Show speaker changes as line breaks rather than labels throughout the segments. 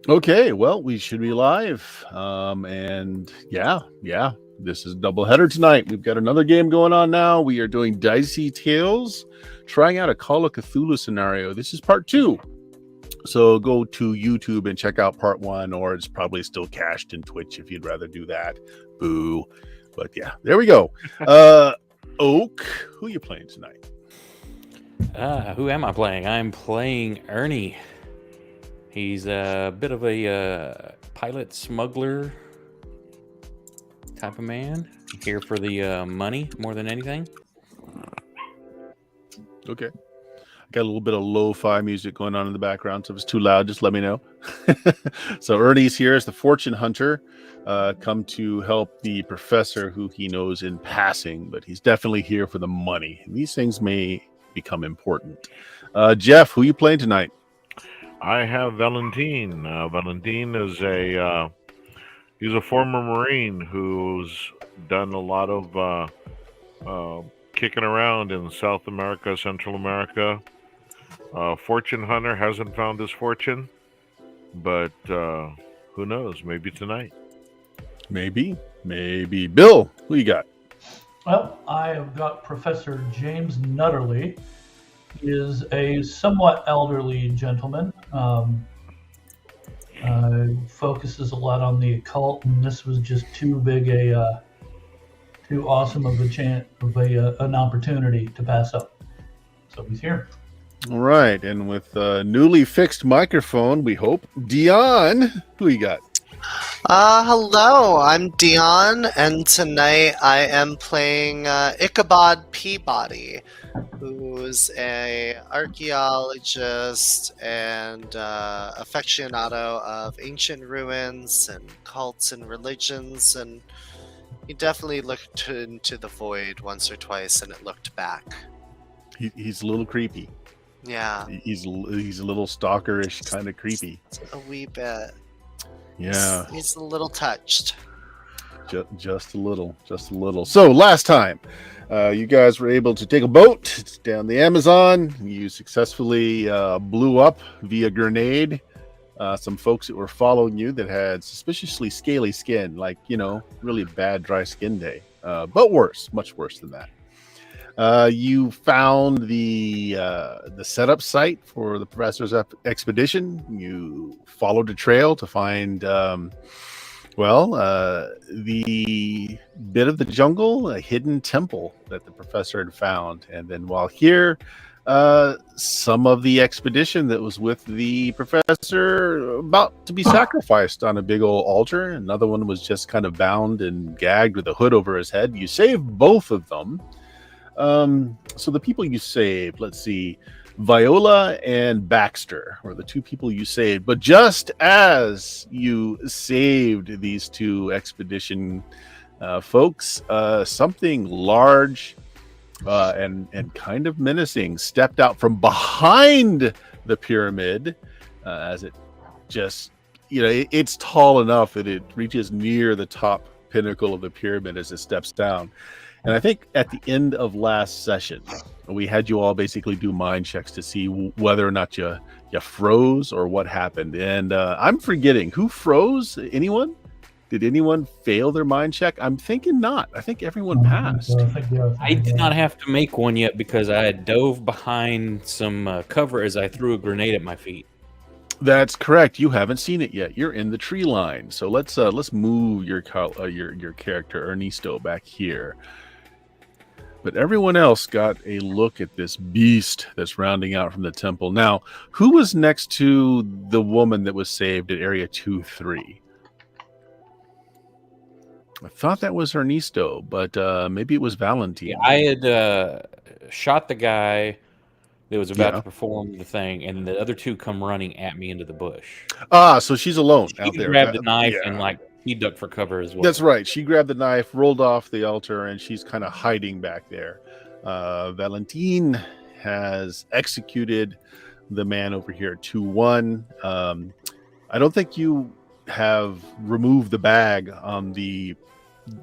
Okay, well, we should be live. And yeah, this is a doubleheader tonight. We've got another game going on now. We are doing Dicey Tales, trying out a Call of Cthulhu scenario. This is part two. So go to YouTube and check out part one, or it's probably still cached in Twitch if you'd rather do that. Boo. But yeah, there we go. Oak, who are you playing tonight?
Who am I playing? I'm playing Ernie. He's a bit of a pilot smuggler type of man. Here for the money more than anything.
Okay. Got a little bit of lo-fi music going on in the background, so if it's too loud, just let me know. So Ernie's here as the fortune hunter, come to help the professor who he knows in passing, but he's definitely here for the money. And these things may become important. Jeff, who are you playing tonight?
I have Valentine. Valentine is he's a former Marine who's done a lot of kicking around in South America, Central America. Fortune hunter, hasn't found his fortune, but who knows? Maybe tonight.
Maybe. Bill, who you got?
Well, I have got Professor James Nutterly. He is a somewhat elderly gentleman. Focuses a lot on the occult, and this was just too awesome of an opportunity to pass up. So he's here.
All right, and with a newly fixed microphone, we hope. Dion, who you got?
Hello, I'm Dion, and tonight I am playing Ichabod Peabody, who's a archaeologist and aficionado of ancient ruins and cults and religions, and he definitely looked into the void once or twice, and it looked back.
He's a little creepy.
Yeah.
He's a little stalkerish, kind of creepy.
A wee bit.
Yeah.
He's a little touched.
Just a little. So last time, you guys were able to take a boat down the Amazon. You successfully blew up via grenade some folks that were following you that had suspiciously scaly skin, like, really bad dry skin day. But worse, much worse than that. You found the setup site for the professor's expedition. You followed a trail to find, the bit of the jungle, a hidden temple that the professor had found. And then while here, some of the expedition that was with the professor about to be sacrificed on a big old altar. Another one was just kind of bound and gagged with a hood over his head. You saved both of them. So the people you saved, let's see, Viola and Baxter were the two people you saved. But just as you saved these two expedition folks, something large and kind of menacing stepped out from behind the pyramid as it just, it's tall enough that it reaches near the top pinnacle of the pyramid as it steps down. And I think at the end of last session, we had you all basically do mind checks to see whether or not you froze or what happened. And I'm forgetting, who froze? Anyone? Did anyone fail their mind check? I'm thinking not. I think everyone passed.
I did not have to make one yet because I had dove behind some cover as I threw a grenade at my feet.
That's correct. You haven't seen it yet. You're in the tree line. So let's move your character Ernesto back here. But everyone else got a look at this beast that's rounding out from the temple. Now, who was next to the woman that was saved at Area 2-3? I thought that was Ernesto, but maybe it was Valentine.
Yeah, I had shot the guy that was about to perform the thing, and the other two come running at me into the bush.
So she's alone out there.
She grabbed the knife and he ducked for cover as well.
That's right. She grabbed the knife, rolled off the altar, and she's kind of hiding back there. Valentine has executed the man over here at 2-1. I don't think you have removed the bag on the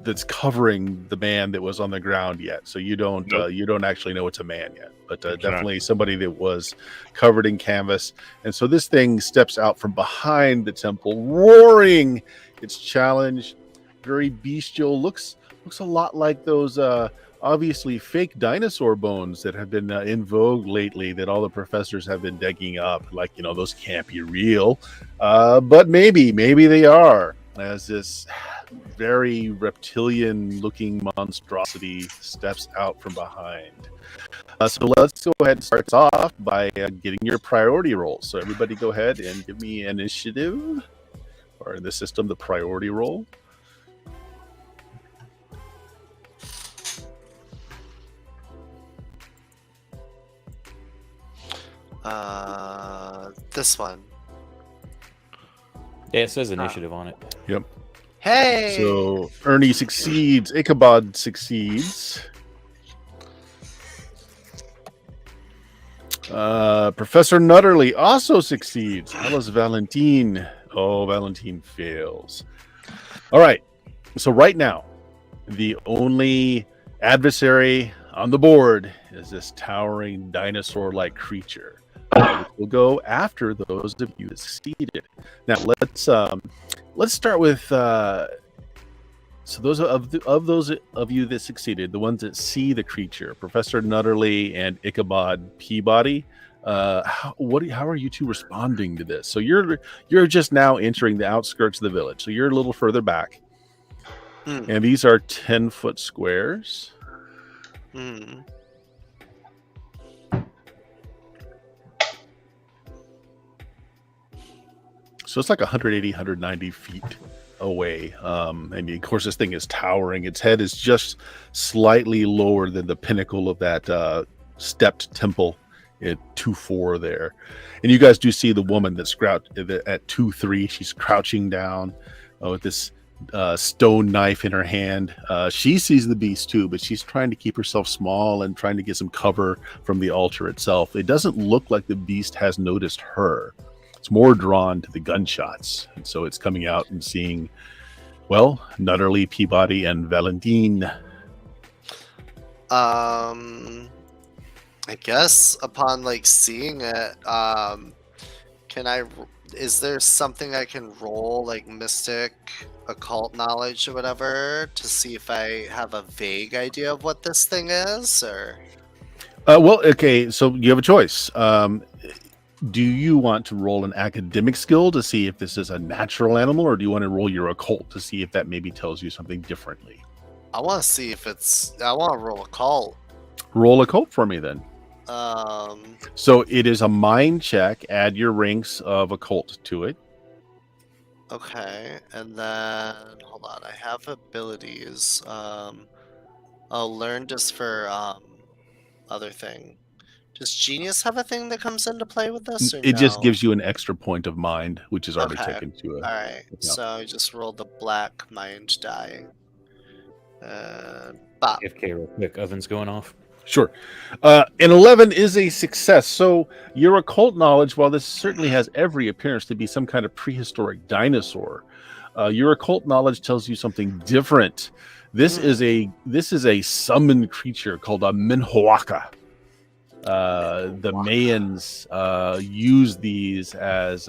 that's covering the man that was on the ground yet. So you don't
Nope.
you don't actually know it's a man yet, but
Exactly.
definitely somebody that was covered in canvas. And so this thing steps out from behind the temple, roaring its challenge. Very bestial. Looks a lot like those obviously fake dinosaur bones that have been in vogue lately that all the professors have been digging up. Like, those can't be real, but maybe they are, as this very reptilian looking monstrosity steps out from behind. So let's go ahead and start off by getting your priority roll. So everybody go ahead and give me initiative, or in the system, the priority roll.
This one.
Yeah, it says initiative on it.
Yep.
Hey!
So Ernie succeeds. Ichabod succeeds. Professor Nutterly also succeeds. How does Valentine? Oh, Valentine fails. All right. So right now, the only adversary on the board is this towering dinosaur-like creature. Which will go after those of you that succeeded. Now let's start with so those those of you that succeeded, the ones that see the creature, Professor Nutterly and Ichabod Peabody. How are you two responding to this? So you're just now entering the outskirts of the village, so you're a little further back, and these are 10-foot squares. So it's like 180, 190 feet away. And of course, this thing is towering. Its head is just slightly lower than the pinnacle of that stepped temple at 2-4 there. And you guys do see the woman that's at 2-3. She's crouching down with this stone knife in her hand. She sees the beast too, but she's trying to keep herself small and trying to get some cover from the altar itself. It doesn't look like the beast has noticed her. It's more drawn to the gunshots, and so it's coming out and seeing, well, Nutterly, Peabody, and Valentine.
I guess upon seeing it, is there something I can roll, like mystic, occult knowledge or whatever, to see if I have a vague idea of what this thing is, or?
Well, okay, so you have a choice. Do you want to roll an academic skill to see if this is a natural animal, or do you want to roll your occult to see if that maybe tells you something differently?
I want to see if I want to roll occult.
Roll occult for me then. So it is a mind check. Add your ranks of occult to it.
Okay, and then hold on. I have abilities. I'll learn just for other thing. Does genius have a thing that comes into play with this? Or
it
no?
just gives you an extra point of mind, which is already taken to it.
All right, so I just rolled the black mind die. Bop.
FK real quick. Oven's going off.
Sure. An 11 is a success. So your occult knowledge, while this certainly has every appearance to be some kind of prehistoric dinosaur, your occult knowledge tells you something different. This is a summoned creature called a Minhoaka. The Mayans use these as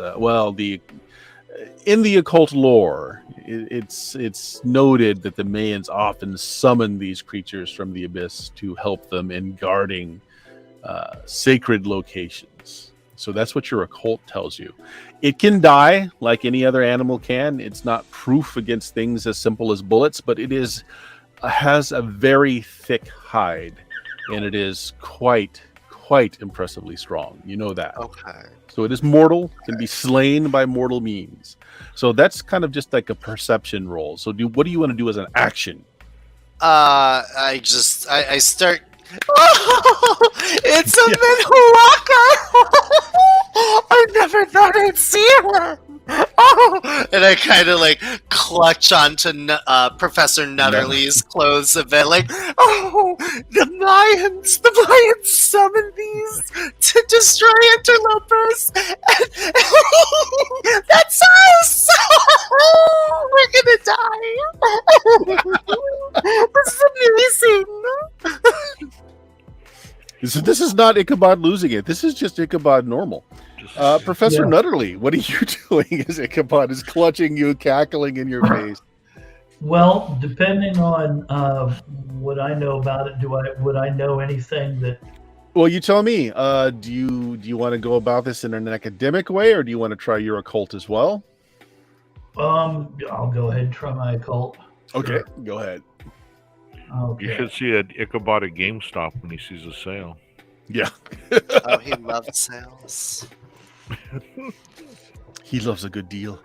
in the occult lore. It's noted that the Mayans often summon these creatures from the abyss to help them in guarding sacred locations. So that's what your occult tells you. It can die like any other animal can. It's not proof against things as simple as bullets, but it has a very thick hide, and it is quite impressively strong. You know that.
Okay.
So it is mortal, can be slain by mortal means. So that's kind of just like a perception roll. So what do you want to do as an action?
I start. Oh, it's a Minhoaka! I never thought I'd see her. Oh, and I kind of clutch onto Professor Nutterly's clothes a bit, oh, the Mayans summoned these to destroy interlopers. That's us. We're gonna die.
This is not Ichabod losing it. This is just Ichabod normal. Professor Nutterly, what are you doing as Ichabod is clutching you, cackling in your face?
Well, depending on what I know about it, would I know anything that?
Well, you tell me. Do you want to go about this in an academic way, or do you want to try your occult as well?
I'll go ahead and try my occult.
Okay,
Sure.
go ahead.
Okay.
You should see a Ichabod at GameStop when he sees a sale.
Yeah.
Oh, he loved sales.
He loves a good deal.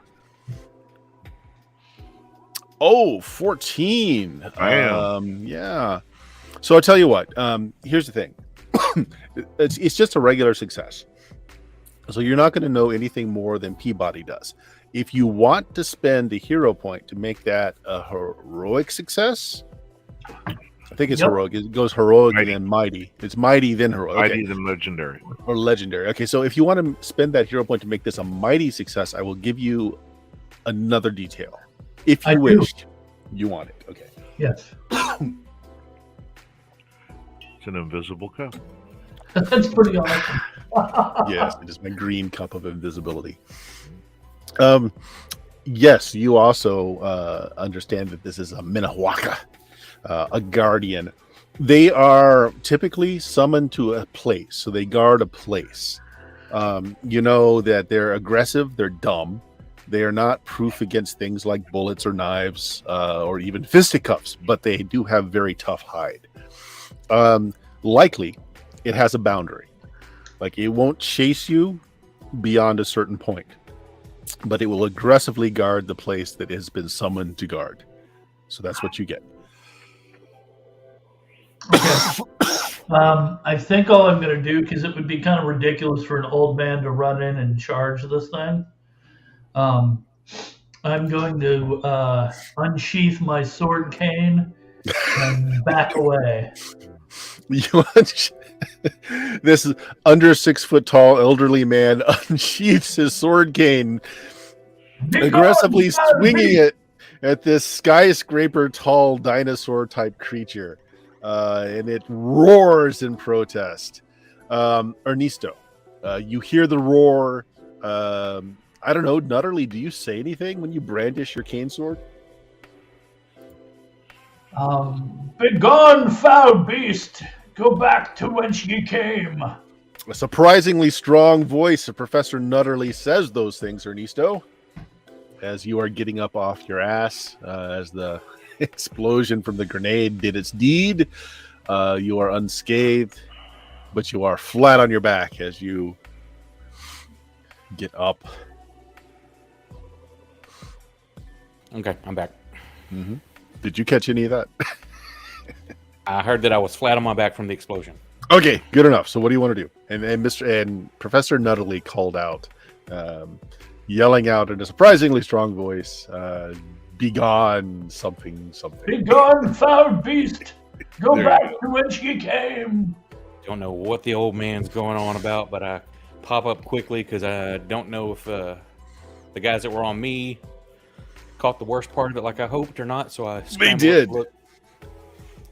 Oh, 14.
I am.
Yeah. So I'll tell you what. Here's the thing. It's just a regular success. So you're not going to know anything more than Peabody does. If you want to spend the hero point to make that a heroic success, I think it's heroic. It goes heroic and then mighty. It's mighty, then heroic.
Mighty, then legendary.
Or legendary. Okay, so if you want to spend that hero point to make this a mighty success, I will give you another detail. If you wish, you want it. Okay.
Yes.
It's an invisible cup.
That's pretty awesome.
Yes, it is my green cup of invisibility. Yes, you also understand that this is a Minahwaka, a guardian. They are typically summoned to a place, so they guard a place. You know that they're aggressive, they're dumb. They are not proof against things like bullets or knives or even fisticuffs, but they do have very tough hide. Likely, it has a boundary. Like, it won't chase you beyond a certain point, but it will aggressively guard the place that has been summoned to guard. So that's what you get.
Okay. I think all I'm going to do, because it would be kind of ridiculous for an old man to run in and charge this thing, I'm going to unsheath my sword cane and back away.
This under 6 foot tall elderly man unsheaths his sword cane, aggressively swinging it at this skyscraper tall dinosaur type creature, and it roars in protest. Ernesto, you hear the roar. I don't know, Nutterly, do you say anything when you brandish your cane sword?
Begone, foul beast! Go back to whence ye came.
A surprisingly strong voice of Professor Nutterly says those things, Ernesto, as you are getting up off your ass, as the explosion from the grenade did its deed. You are unscathed, but you are flat on your back as you get up.
Okay, I'm back.
Mm-hmm. Did you catch any of that?
I heard that I was flat on my back from the explosion.
Okay, good enough. So what do you want to do? And Professor Nutterly called out, yelling out in a surprisingly strong voice, "Begone, something."
Begone, foul beast! Go back to whence ye came.
Don't know what the old man's going on about, but I pop up quickly because I don't know if the guys that were on me caught the worst part of it like I hoped or not. So I
They did.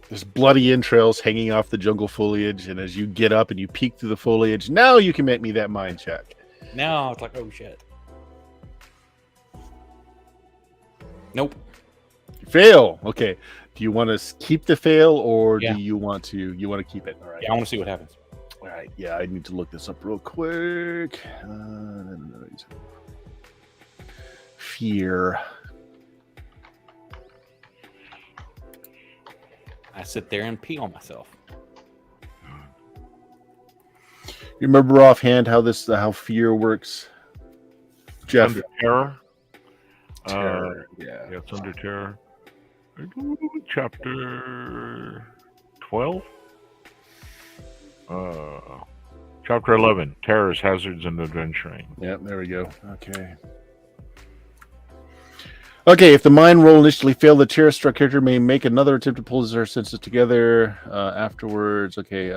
There's bloody entrails hanging off the jungle foliage, and as you get up and you peek through the foliage, now you can make me that mind check.
Now it's like, oh shit. Nope.
You fail. Okay. Do you want to keep the fail, or
Yeah.
do you want to keep it? All right.
Yeah, I want to see what happens.
All right. Yeah, I need to look this up real quick. Fear.
I sit there and pee on myself.
You remember offhand how fear works, Jeff?
Under terror.
Terror. Yeah.
Yeah, it's under terror. Chapter 12? Chapter 11. Terrors, hazards, and adventuring.
Yep, there we go. Okay, if the mind roll initially failed, the terror-struck character may make another attempt to pull his or her senses together afterwards. Okay.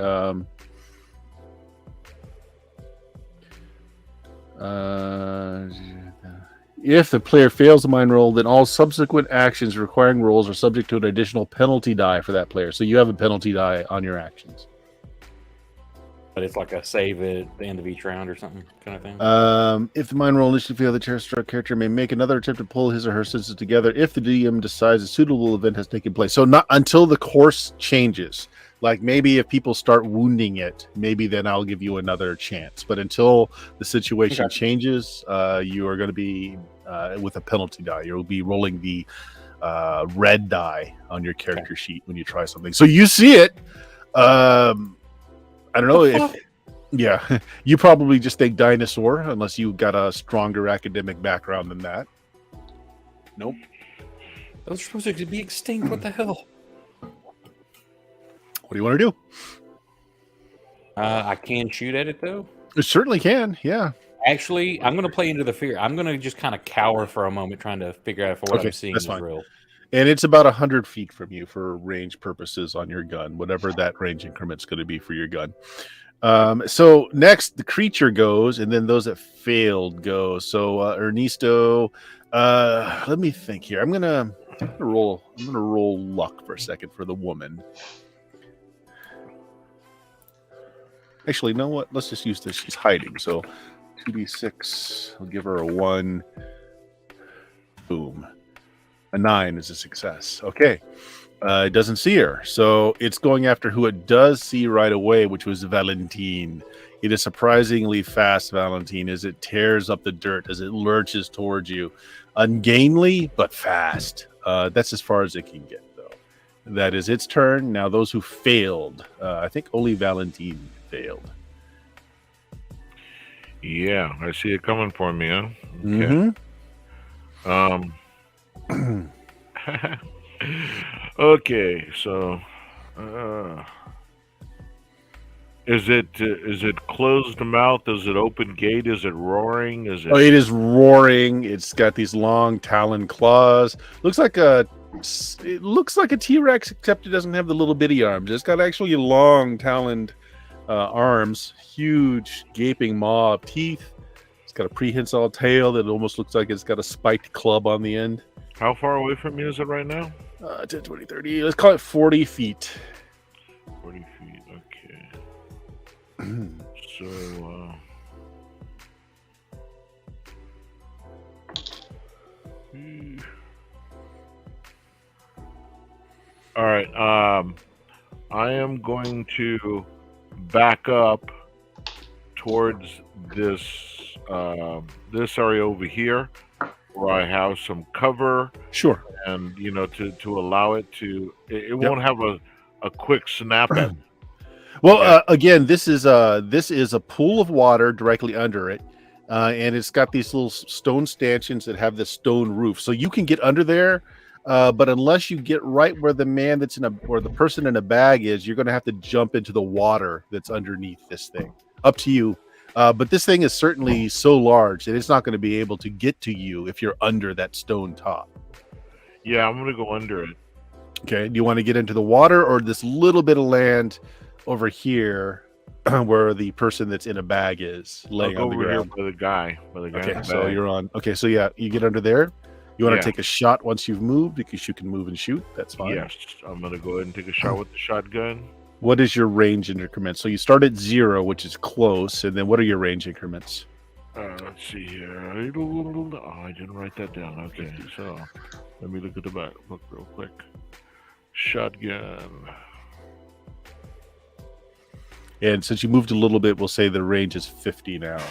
If the player fails the mind roll, then all subsequent actions requiring rolls are subject to an additional penalty die for that player. So you have a penalty die on your actions.
But it's like a save at the end of each round or something kind of thing.
If the mind roll initially fails, the terror-struck character may make another attempt to pull his or her senses together if the DM decides a suitable event has taken place. So not until the course changes. Like maybe if people start wounding it, maybe then I'll give you another chance. But until the situation changes, you are going to be with a penalty die. You'll be rolling the red die on your character sheet when you try something. So you see it. I don't know if. Yeah, you probably just think dinosaur unless you got a stronger academic background than that.
Nope. Those are supposed to be extinct. What the hell?
What do you want to do?
I can shoot at it though.
You certainly can. Yeah.
Actually, I'm going to play into the fear. I'm going to just kind of cower for a moment, trying to figure out if what I'm seeing is real.
And it's about 100 feet from you for range purposes on your gun, whatever that range increment's going to be for your gun. So next the creature goes, and then those that failed go. So Ernesto, let me think here. I'm gonna roll luck for a second for the woman. Actually, you know what? Let's just use this. She's hiding. So 2d6. I'll give her a 1. Boom. A 9 is a success. Okay. It doesn't see her. So it's going after who it does see right away, which was Valentine. It is surprisingly fast, Valentine, as it tears up the dirt, as it lurches towards you. Ungainly, but fast. That's as far as it can get, though. That is its turn. Now, those who failed, I think only Valentine failed.
Yeah, I see it coming for me, huh? Okay.
Mm-hmm.
Okay, so is it closed mouth? Is it open gate? Is it roaring? Is it?
Oh, it is roaring. It's got these long talon claws. It looks like a T-Rex, except it doesn't have the little bitty arms. It's got actually long taloned arms, huge gaping maw of teeth. It's got a prehensile tail that almost looks like it's got a spiked club on the end.
How far away from me is it right now?
10, 20, 30. Let's call it 40 feet.
40 feet, okay. So, all right. I am going to back up towards this this area over here, where I have some cover.
Sure.
And to allow it to, it won't have a quick snap at.
Well, again, this is a pool of water directly under it, and it's got these little stone stanchions that have this stone roof, so you can get under there. But unless you get right where the man that's or the person in a bag is, you're going to have to jump into the water that's underneath this thing. Up to you. But this thing is certainly so large that it's not going to be able to get to you if you're under that stone top.
Yeah, I'm going to go under it.
Okay. Do you want to get into the water or this little bit of land over here where the person that's in a bag is laying on the ground?
By the guy.
Okay, so you're on. Okay, so yeah, you get under there. You want to take a shot once you've moved because you can move and shoot. That's fine.
Yes, I'm going to go ahead and take a shot with the shotgun.
What is your range increment? So you start at 0, which is close, and then what are your range increments?
Let's see here. Oh, I didn't write that down. Okay, so let me look at the back. Look real quick. Shotgun.
And since you moved a little bit, we'll say the range is 50 now.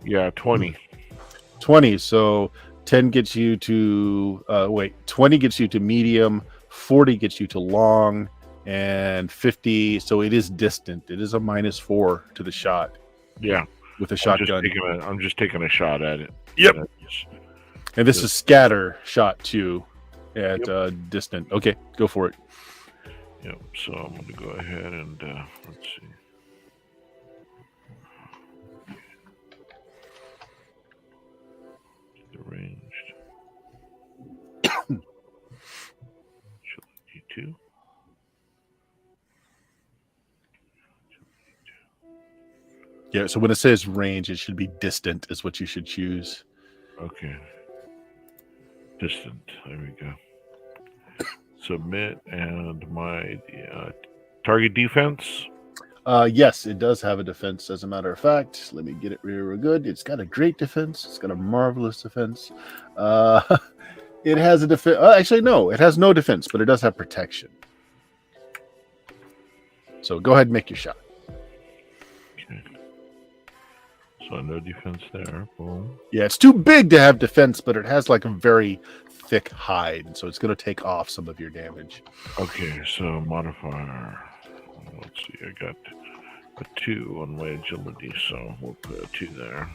Yeah, 20.
20. So 10 gets you to 20 gets you to medium, 40 gets you to long, and 50. So it is distant. It is a -4 to the shot.
Yeah.
With a shotgun.
I'm just taking a shot at it.
Yep. And this is scatter shot too at distant. Okay, go for it.
Yep. So I'm going to go ahead and let's see. The ranged. D2.
Yeah, so when it says range, it should be distant is what you should choose.
Okay. Distant. There we go. Submit, and my target defense?
Yes, it does have a defense. As a matter of fact, let me get it real good. It's got a great defense. It's got a marvelous defense. It has a defense. Actually, no, it has no defense, but it does have protection. So go ahead and make your shot.
Okay. So no defense there. Boom.
Yeah, it's too big to have defense, but it has like a very thick hide, so it's going to take off some of your damage.
Okay, so modifier. Let's see, I got a 2 on my agility, so we'll put a 2 there.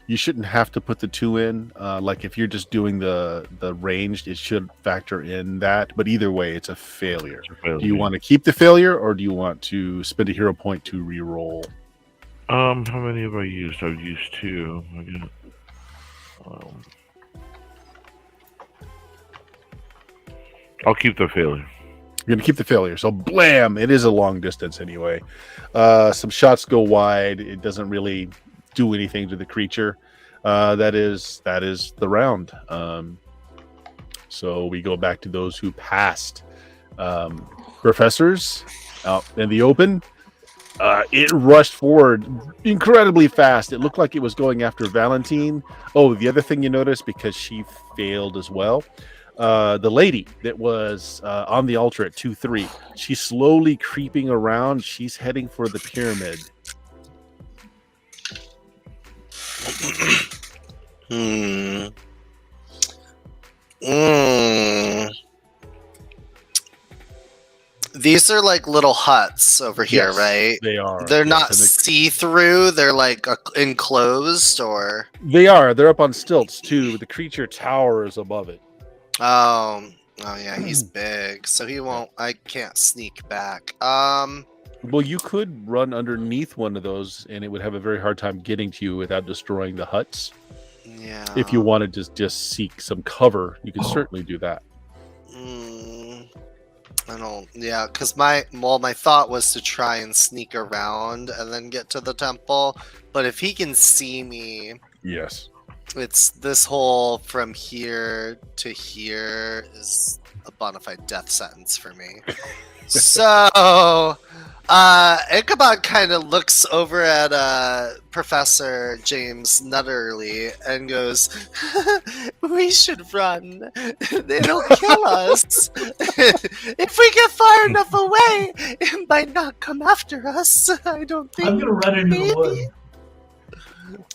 You shouldn't have to put the 2 in. Like if you're just doing the ranged, it should factor in that. But either way, it's a failure. Do you want to keep the failure, or do you want to spend a hero point to re-roll?
How many have I used? I've used 2. I got, I'll keep the failure.
You're going to keep the failure. So blam! It is a long distance anyway. Some shots go wide. It doesn't really do anything to the creature. That is the round. So we go back to those who passed. Professors out in the open. It rushed forward incredibly fast. It looked like it was going after Valentine. Oh, the other thing you notice, because she failed as well, the lady that was on the altar at 2-3, she's slowly creeping around. She's heading for the pyramid.
These are like little huts over here,
Yes,
right?
They are.
They're
Yes,
not
and
see-through. They're like enclosed, or
they are. They're up on stilts too. The creature towers above it.
oh yeah, he's big, so he won't. I can't sneak back.
Well, you could run underneath one of those, and it would have a very hard time getting to you without destroying the huts.
Yeah.
If you wanted to just seek some cover, you could certainly do that.
I don't. Yeah, because my thought was to try and sneak around and then get to the temple. But if he can see me,
Yes.
it's this whole from here to here is a bona fide death sentence for me. So, Ichabod kind of looks over at Professor James Nutterly and goes, "We should run. It'll kill us. If we get far enough away, it might not come after us. I don't think."
I'm gonna run into the wood.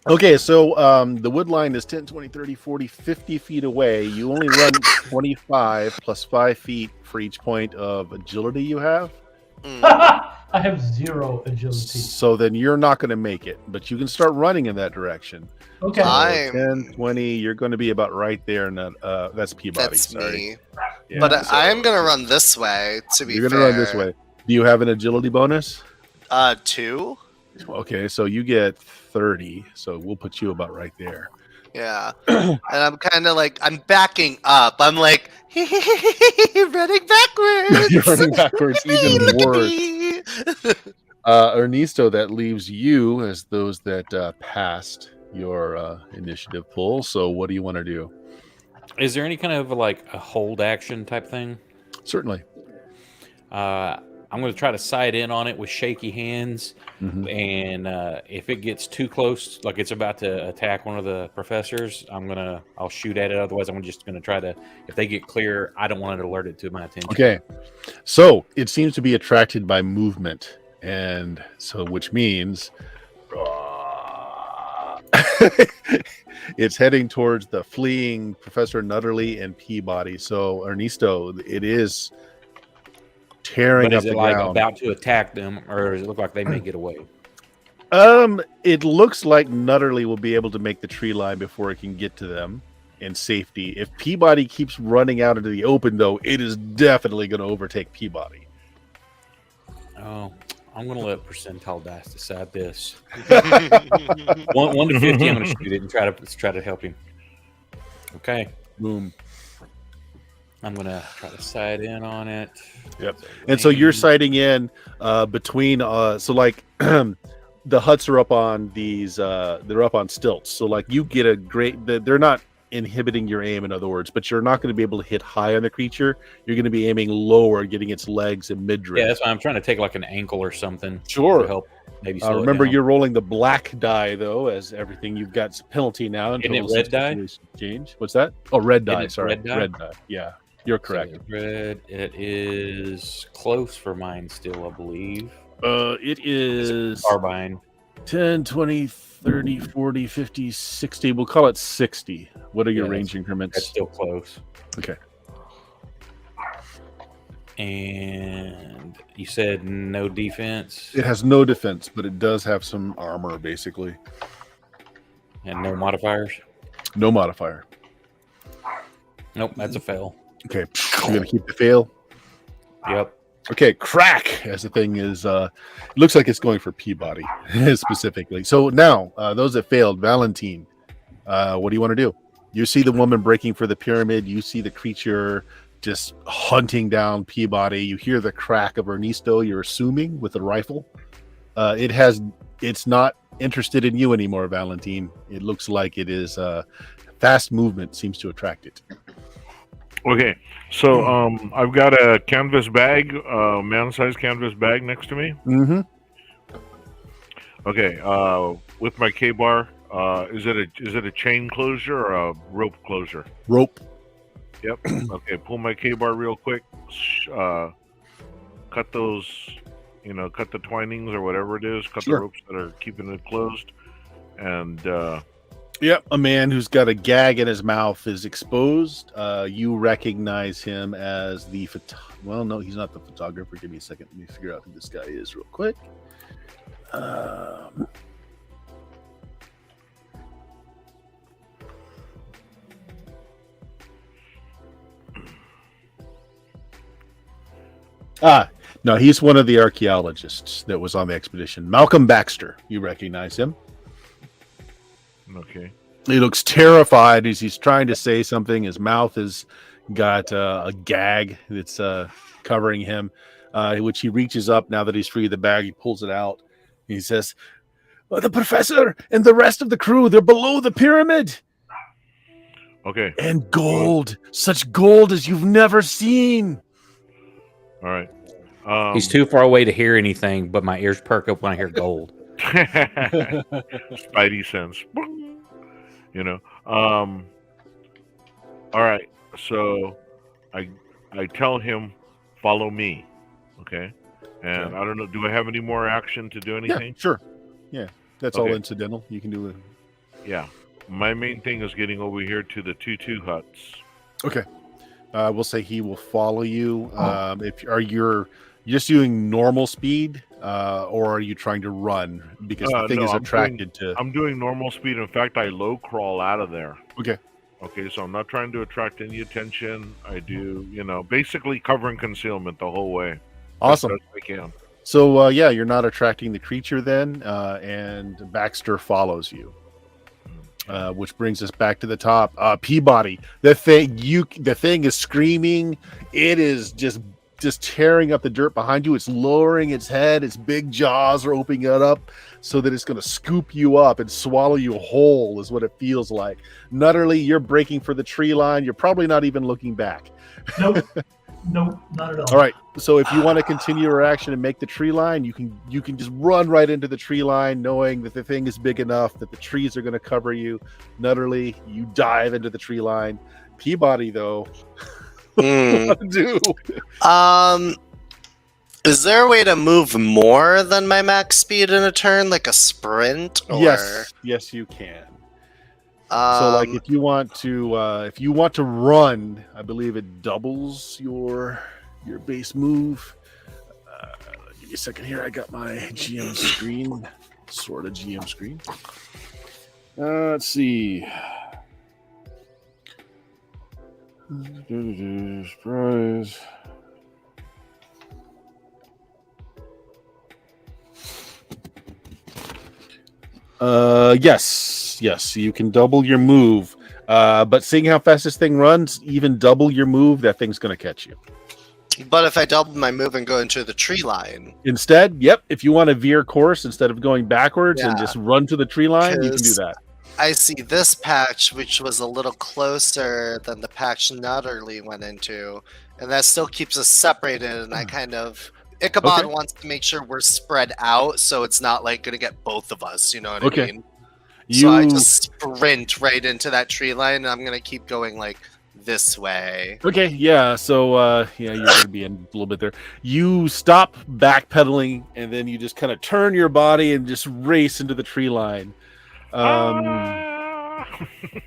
Okay, so the wood line is 10, 20, 30, 40, 50 feet away. You only run 25 plus 5 feet for each point of agility you have.
I have 0 agility.
So then you're not going to make it, but you can start running in that direction.
Okay.
I'm-
10, 20, you're going to be about right there. And that's Peabody.
That's
sorry.
me.
Yeah,
But
so
I'm gonna run this way. To be
you're
fair,
going to run this way. Do you have an agility bonus?
2.
Okay, so you get 30. So we'll put you about right there.
Yeah. And I'm kind of like, I'm backing up. I'm like, running backwards.
You're running backwards even worse. Ernesto, that leaves you as those that passed your initiative pool. So what do you want to do?
Is there any kind of like a hold action type thing?
Certainly.
I'm going to try to side in on it with shaky hands, and if it gets too close, like it's about to attack one of the professors, I'll shoot at it. Otherwise, I'm just going to try to. If they get clear, I don't want to alert it to my attention.
Okay, so it seems to be attracted by movement, and so which means it's heading towards the fleeing Professor Nutterly and Peabody. So Ernesto, it is tearing
But
up
is
the
it like
ground.
about to attack them, or does it look like they may get away?
It looks like Nutterly will be able to make the tree line before it can get to them in safety. If Peabody keeps running out into the open, though, it is definitely going to overtake Peabody.
Oh, I'm going to let percentile dice decide this. 1 to 50, I'm going to shoot it and try to help him. Okay,
Boom.
I'm going to try to side in on it.
Yep. And so you're sighting in between so like the huts are up on these they're up on stilts. So like you get a great they're not inhibiting your aim, in other words, but you're not going to be able to hit high on the creature. You're going to be aiming lower, getting its legs and midriff.
Yeah, that's why I'm trying to take like an ankle or something.
Sure.
To help maybe slow
remember,
it down.
you're rolling the black die, though, as everything. You've got penalty now.
Isn't it red die?
Change. What's that? Oh, red die.
Isn't it
Sorry.
red die?
Red die. Yeah, you're correct.
So red. It is close for mine still, I believe.
It is
Carbine.
10, 20, 30, 40, 50, 60. We'll call it 60. What are your range increments?
That's still close.
Okay.
And you said no defense
It has no defense, but it does have some armor, basically.
and no modifiers.
No modifier.
Nope, that's a fail.
Okay. You're going to keep the fail?
Yep.
Okay, crack, as the thing is, it looks like it's going for Peabody specifically. So now, those that failed, Valentine, what do you want to do? You see the woman breaking for the pyramid. You see the creature just hunting down Peabody. You hear the crack of Ernesto, you're assuming, with the rifle. It's not interested in you anymore, Valentine. It looks like it is fast movement seems to attract it.
Okay, so I've got a canvas bag, man-sized canvas bag next to me.
Mm-hmm.
Okay, with my K-bar, is it a chain closure or a rope closure?
Rope.
Yep. Okay, pull my K-bar real quick. Cut those, cut the twinings or whatever it is. Cut the ropes that are keeping it closed, and.
Yep, a man who's got a gag in his mouth is exposed. You recognize him as the well, no, he's not the photographer. Give me a second. Let me figure out who this guy is real quick. No, he's one of the archaeologists that was on the expedition. Malcolm Baxter. You recognize him.
Okay.
He looks terrified as he's trying to say something. His mouth has got a gag that's covering him, which he reaches up now that he's free of the bag. He pulls it out. He says, the professor and the rest of the crew, they're below the pyramid.
Okay.
And gold. Such gold as you've never seen.
All right.
He's too far away to hear anything, but my ears perk up when I hear gold.
Spidey sense. All right, so I tell him, follow me. Okay. And I don't know, do I have any more action to do anything?
Yeah, sure. Yeah, that's all incidental. You can do it.
Yeah, my main thing is getting over here to the 2-2 huts.
Okay. We'll say he will follow you. You're just doing normal speed, or are you trying to run? Because the thing is attracted to.
I'm doing normal speed. In fact, I low crawl out of there.
Okay.
Okay, so I'm not trying to attract any attention. I do, basically cover and concealment the whole way.
Awesome.
As best I can.
So you're not attracting the creature then, and Baxter follows you. Which brings us back to the top. Peabody, the thing is screaming. It is just tearing up the dirt behind you. It's lowering its head. Its big jaws are opening it up so that it's going to scoop you up and swallow you whole, is what it feels like. Nutterly, you're breaking for the tree line. You're probably not even looking back.
Nope, not at all.
All right. So if you want to continue your action and make the tree line, you can just run right into the tree line, knowing that the thing is big enough that the trees are going to cover you. Nutterly, you dive into the tree line. Peabody, though, what do you do?
Is there a way to move more than my max speed in a turn, like a sprint? Or...
Yes, you can. So, like, if you want to run, I believe it doubles your base move. Give me a second here. I got my GM screen, sort of GM screen. Let's see. Surprise. Yes, you can double your move. But seeing how fast this thing runs, even double your move, that thing's going to catch you.
But if I double my move and go into the tree line
instead, if you want to veer course instead of going backwards and just run to the tree line, you can do that.
I see this patch, which was a little closer than the patch Nutterly went into, and that still keeps us separated. And I kind of Ichabod
Okay.
wants to make sure we're spread out, so it's not like gonna get both of us. You know what
Okay.
I mean? So I
You
just sprint right into that tree line, and I'm gonna keep going like this way.
okay? Yeah. So yeah, you're gonna be in a little bit there. You stop backpedaling, and then you just kind of turn your body and just race into the tree line.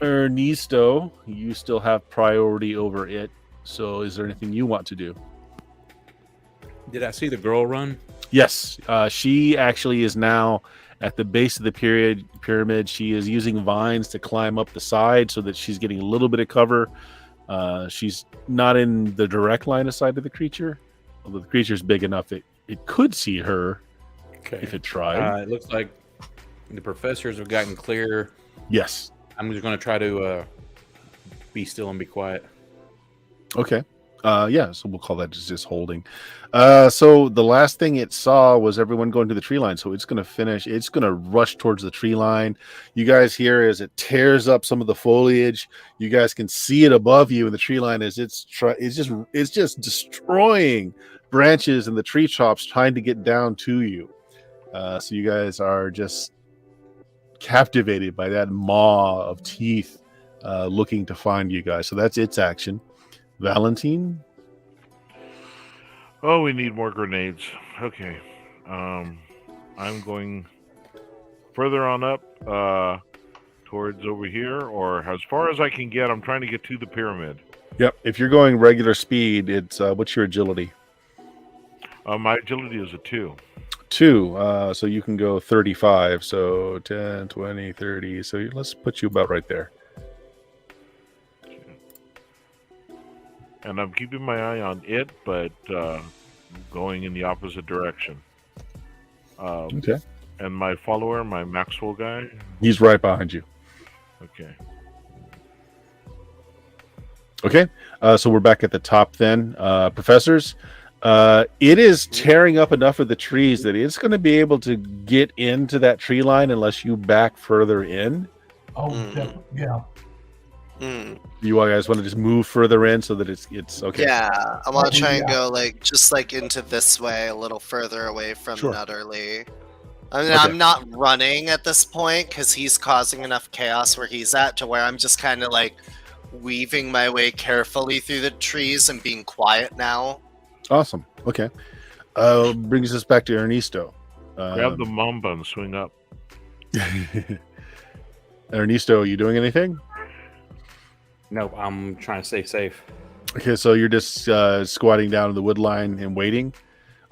Ernesto, you still have priority over it. So, is there anything you want to do?
Did I see the girl run?
Yes, she actually is now at the base of the pyramid. She is using vines to climb up the side so that she's getting a little bit of cover. She's not in the direct line of sight of the creature, although the creature's big enough it could see her if it tried.
It looks like the professors have gotten clear.
Yes.
I'm just going to try to be still and be quiet.
Okay. Yeah, so we'll call that just holding. So the last thing it saw was everyone going to the tree line. So it's going to finish. It's going to rush towards the tree line. You guys hear as it tears up some of the foliage. You guys can see it above you in the tree line as it's just destroying branches and the tree tops trying to get down to you. So you guys are just captivated by that maw of teeth looking to find you guys. So that's its action. Valentine?
Oh, we need more grenades. Okay. I'm going further on up towards over here, or as far as I can get. I'm trying to get to the pyramid.
Yep. If you're going regular speed, it's what's your agility?
My agility is a 2.
2. So you can go 35. So 10, 20, 30. So let's put you about right there.
And I'm keeping my eye on it, but going in the opposite direction.
Okay.
And my follower, my Maxwell guy?
He's right behind you.
Okay.
Okay. So we're back at the top then. Professors, it is tearing up enough of the trees that it's going to be able to get into that tree line unless you back further in.
Oh, yeah.
You guys want to just move further in so that it's okay?
Yeah, I want to try and go just into this way, a little further away from
Sure.
Nutterly. I mean,
Okay.
I'm not running at this point because he's causing enough chaos where he's at to where I'm just kind of weaving my way carefully through the trees and being quiet now.
Awesome. Okay. Brings us back to Ernesto.
Grab the mamba and swing up.
Ernesto, are you doing anything?
Nope, I'm trying to stay safe.
Okay, so you're just squatting down in the wood line and waiting?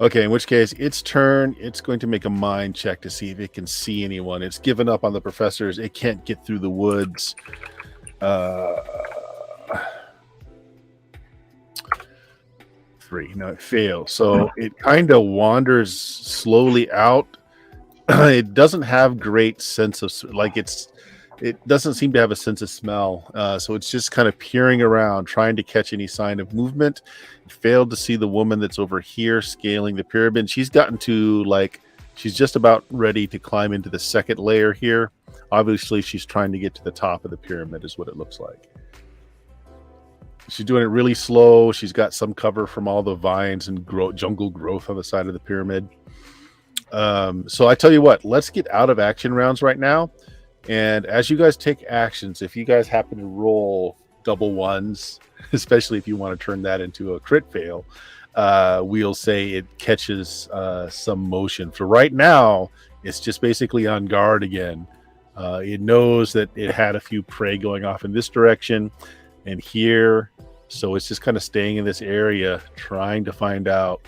Okay, in which case, its turn. It's going to make a mind check to see if it can see anyone. It's given up on the professors. It can't get through the woods. 3. No, it fails. So it kind of wanders slowly out. It doesn't have great sense of it doesn't seem to have a sense of smell. So it's just kind of peering around, trying to catch any sign of movement. It failed to see the woman that's over here scaling the pyramid. She's gotten to she's just about ready to climb into the second layer here. Obviously, she's trying to get to the top of the pyramid is what it looks like. She's doing it really slow. She's got some cover from all the vines and jungle growth on the side of the pyramid. So I tell you what, let's get out of action rounds right now. And as you guys take actions, if you guys happen to roll double ones, especially if you want to turn that into a crit fail, we'll say it catches some motion. For right now, it's just basically on guard again. It knows that it had a few prey going off in this direction and here. So it's just kind of staying in this area, trying to find out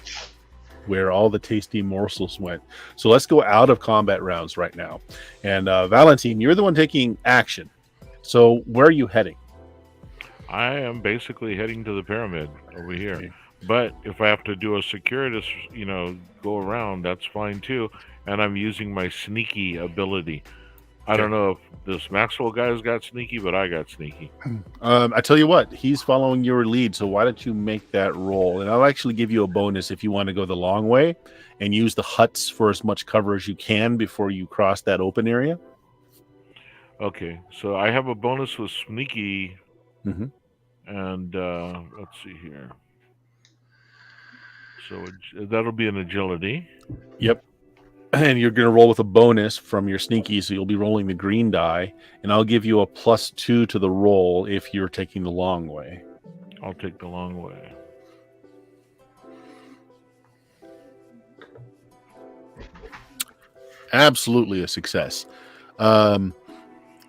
where all the tasty morsels went. So let's go out of combat rounds right now. And Valentine, you're the one taking action. So where are you heading?
I am basically heading to the pyramid over here.
Okay.
But if I have to do a circuitous, go around, that's fine too. And I'm using my sneaky ability. I don't know if this Maxwell guy's got sneaky, but I got sneaky.
I tell you what, he's following your lead, so why don't you make that roll? And I'll actually give you a bonus if you want to go the long way and use the huts for as much cover as you can before you cross that open area.
Okay, so I have a bonus with sneaky,
Mm-hmm.
and let's see here. So that'll be an agility.
Yep. And you're going to roll with a bonus from your sneaky, so you'll be rolling the green die, and I'll give you a +2 to the roll if you're taking the long way.
I'll take the long way.
Absolutely a success.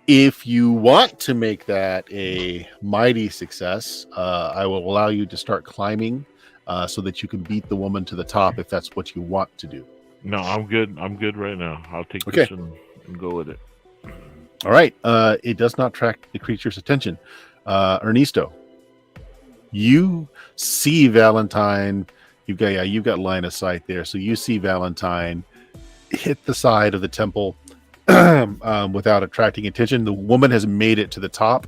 If you want to make that a mighty success, I will allow you to start climbing so that you can beat the woman to the top if that's what you want to do.
No, I'm good. I'm good right now. I'll take
Okay.
this and go with it.
All right. It does not track the creature's attention. Ernesto, you see Valentine. You've got line of sight there. So you see Valentine hit the side of the temple without attracting attention. The woman has made it to the top,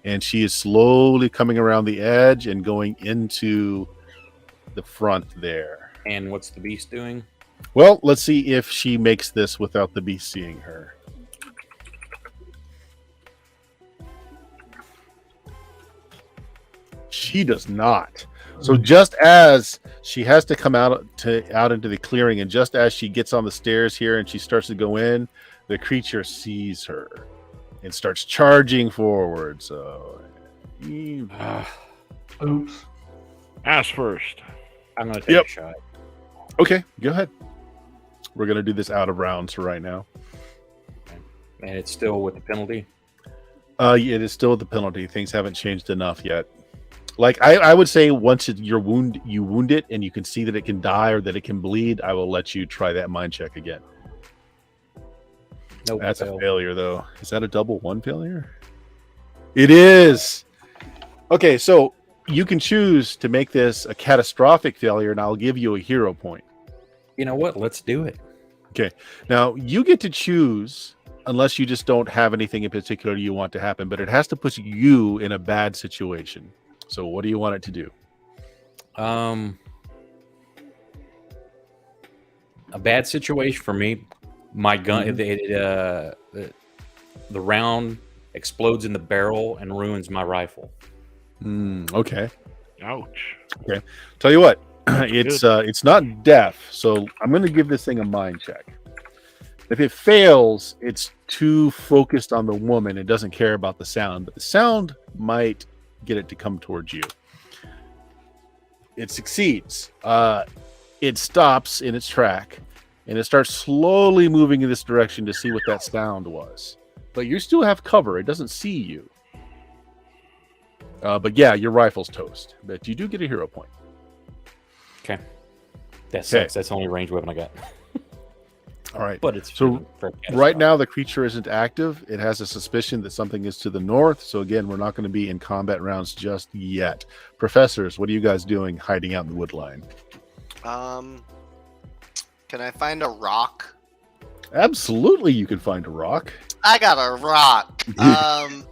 and she is slowly coming around the edge and going into the front there.
And what's the beast doing?
Well, let's see if she makes this without the beast seeing her. She does not. So just as she has to come out into the clearing, and just as she gets on the stairs here and she starts to go in, the creature sees her and starts charging forward. So,
Oops.
Ass first.
I'm going to take a shot.
okay, go ahead. We're gonna do this out of rounds for right now.
And it's still with the penalty?
Yeah, it is still the penalty. Things haven't changed enough yet. Like I would say, once you wound it, and you can see that it can die or that it can bleed, I will let you try that mind check again.
Nope,
That's
failed.
a failure, though. Is that a double one failure? It is. Okay, so you can choose to make this a catastrophic failure, and I'll give you a hero point.
You know what? Let's do it.
Okay. Now, you get to choose, unless you just don't have anything in particular you want to happen, but it has to put you in a bad situation. So what do you want it to do?
A bad situation for me. My gun, the round explodes in the barrel and ruins my rifle.
Okay.
Ouch.
Okay. Tell you what, it's not death, so I'm going to give this thing a mind check. If it fails, it's too focused on the woman. It doesn't care about the sound, but the sound might get it to come towards you. It succeeds. It stops in its track, and it starts slowly moving in this direction to see what that sound was. But you still have cover. It doesn't see you. But yeah, your rifle's toast. But you do get a hero point.
Okay. That sucks. That's the only ranged weapon I got.
All right.
But it's
so right now the creature isn't active. It has a suspicion that something is to the north. So again, we're not going to be in combat rounds just yet. Professors, what are you guys doing hiding out in the wood line?
Can I find a rock?
Absolutely, you can find a rock.
I got a rock. I'm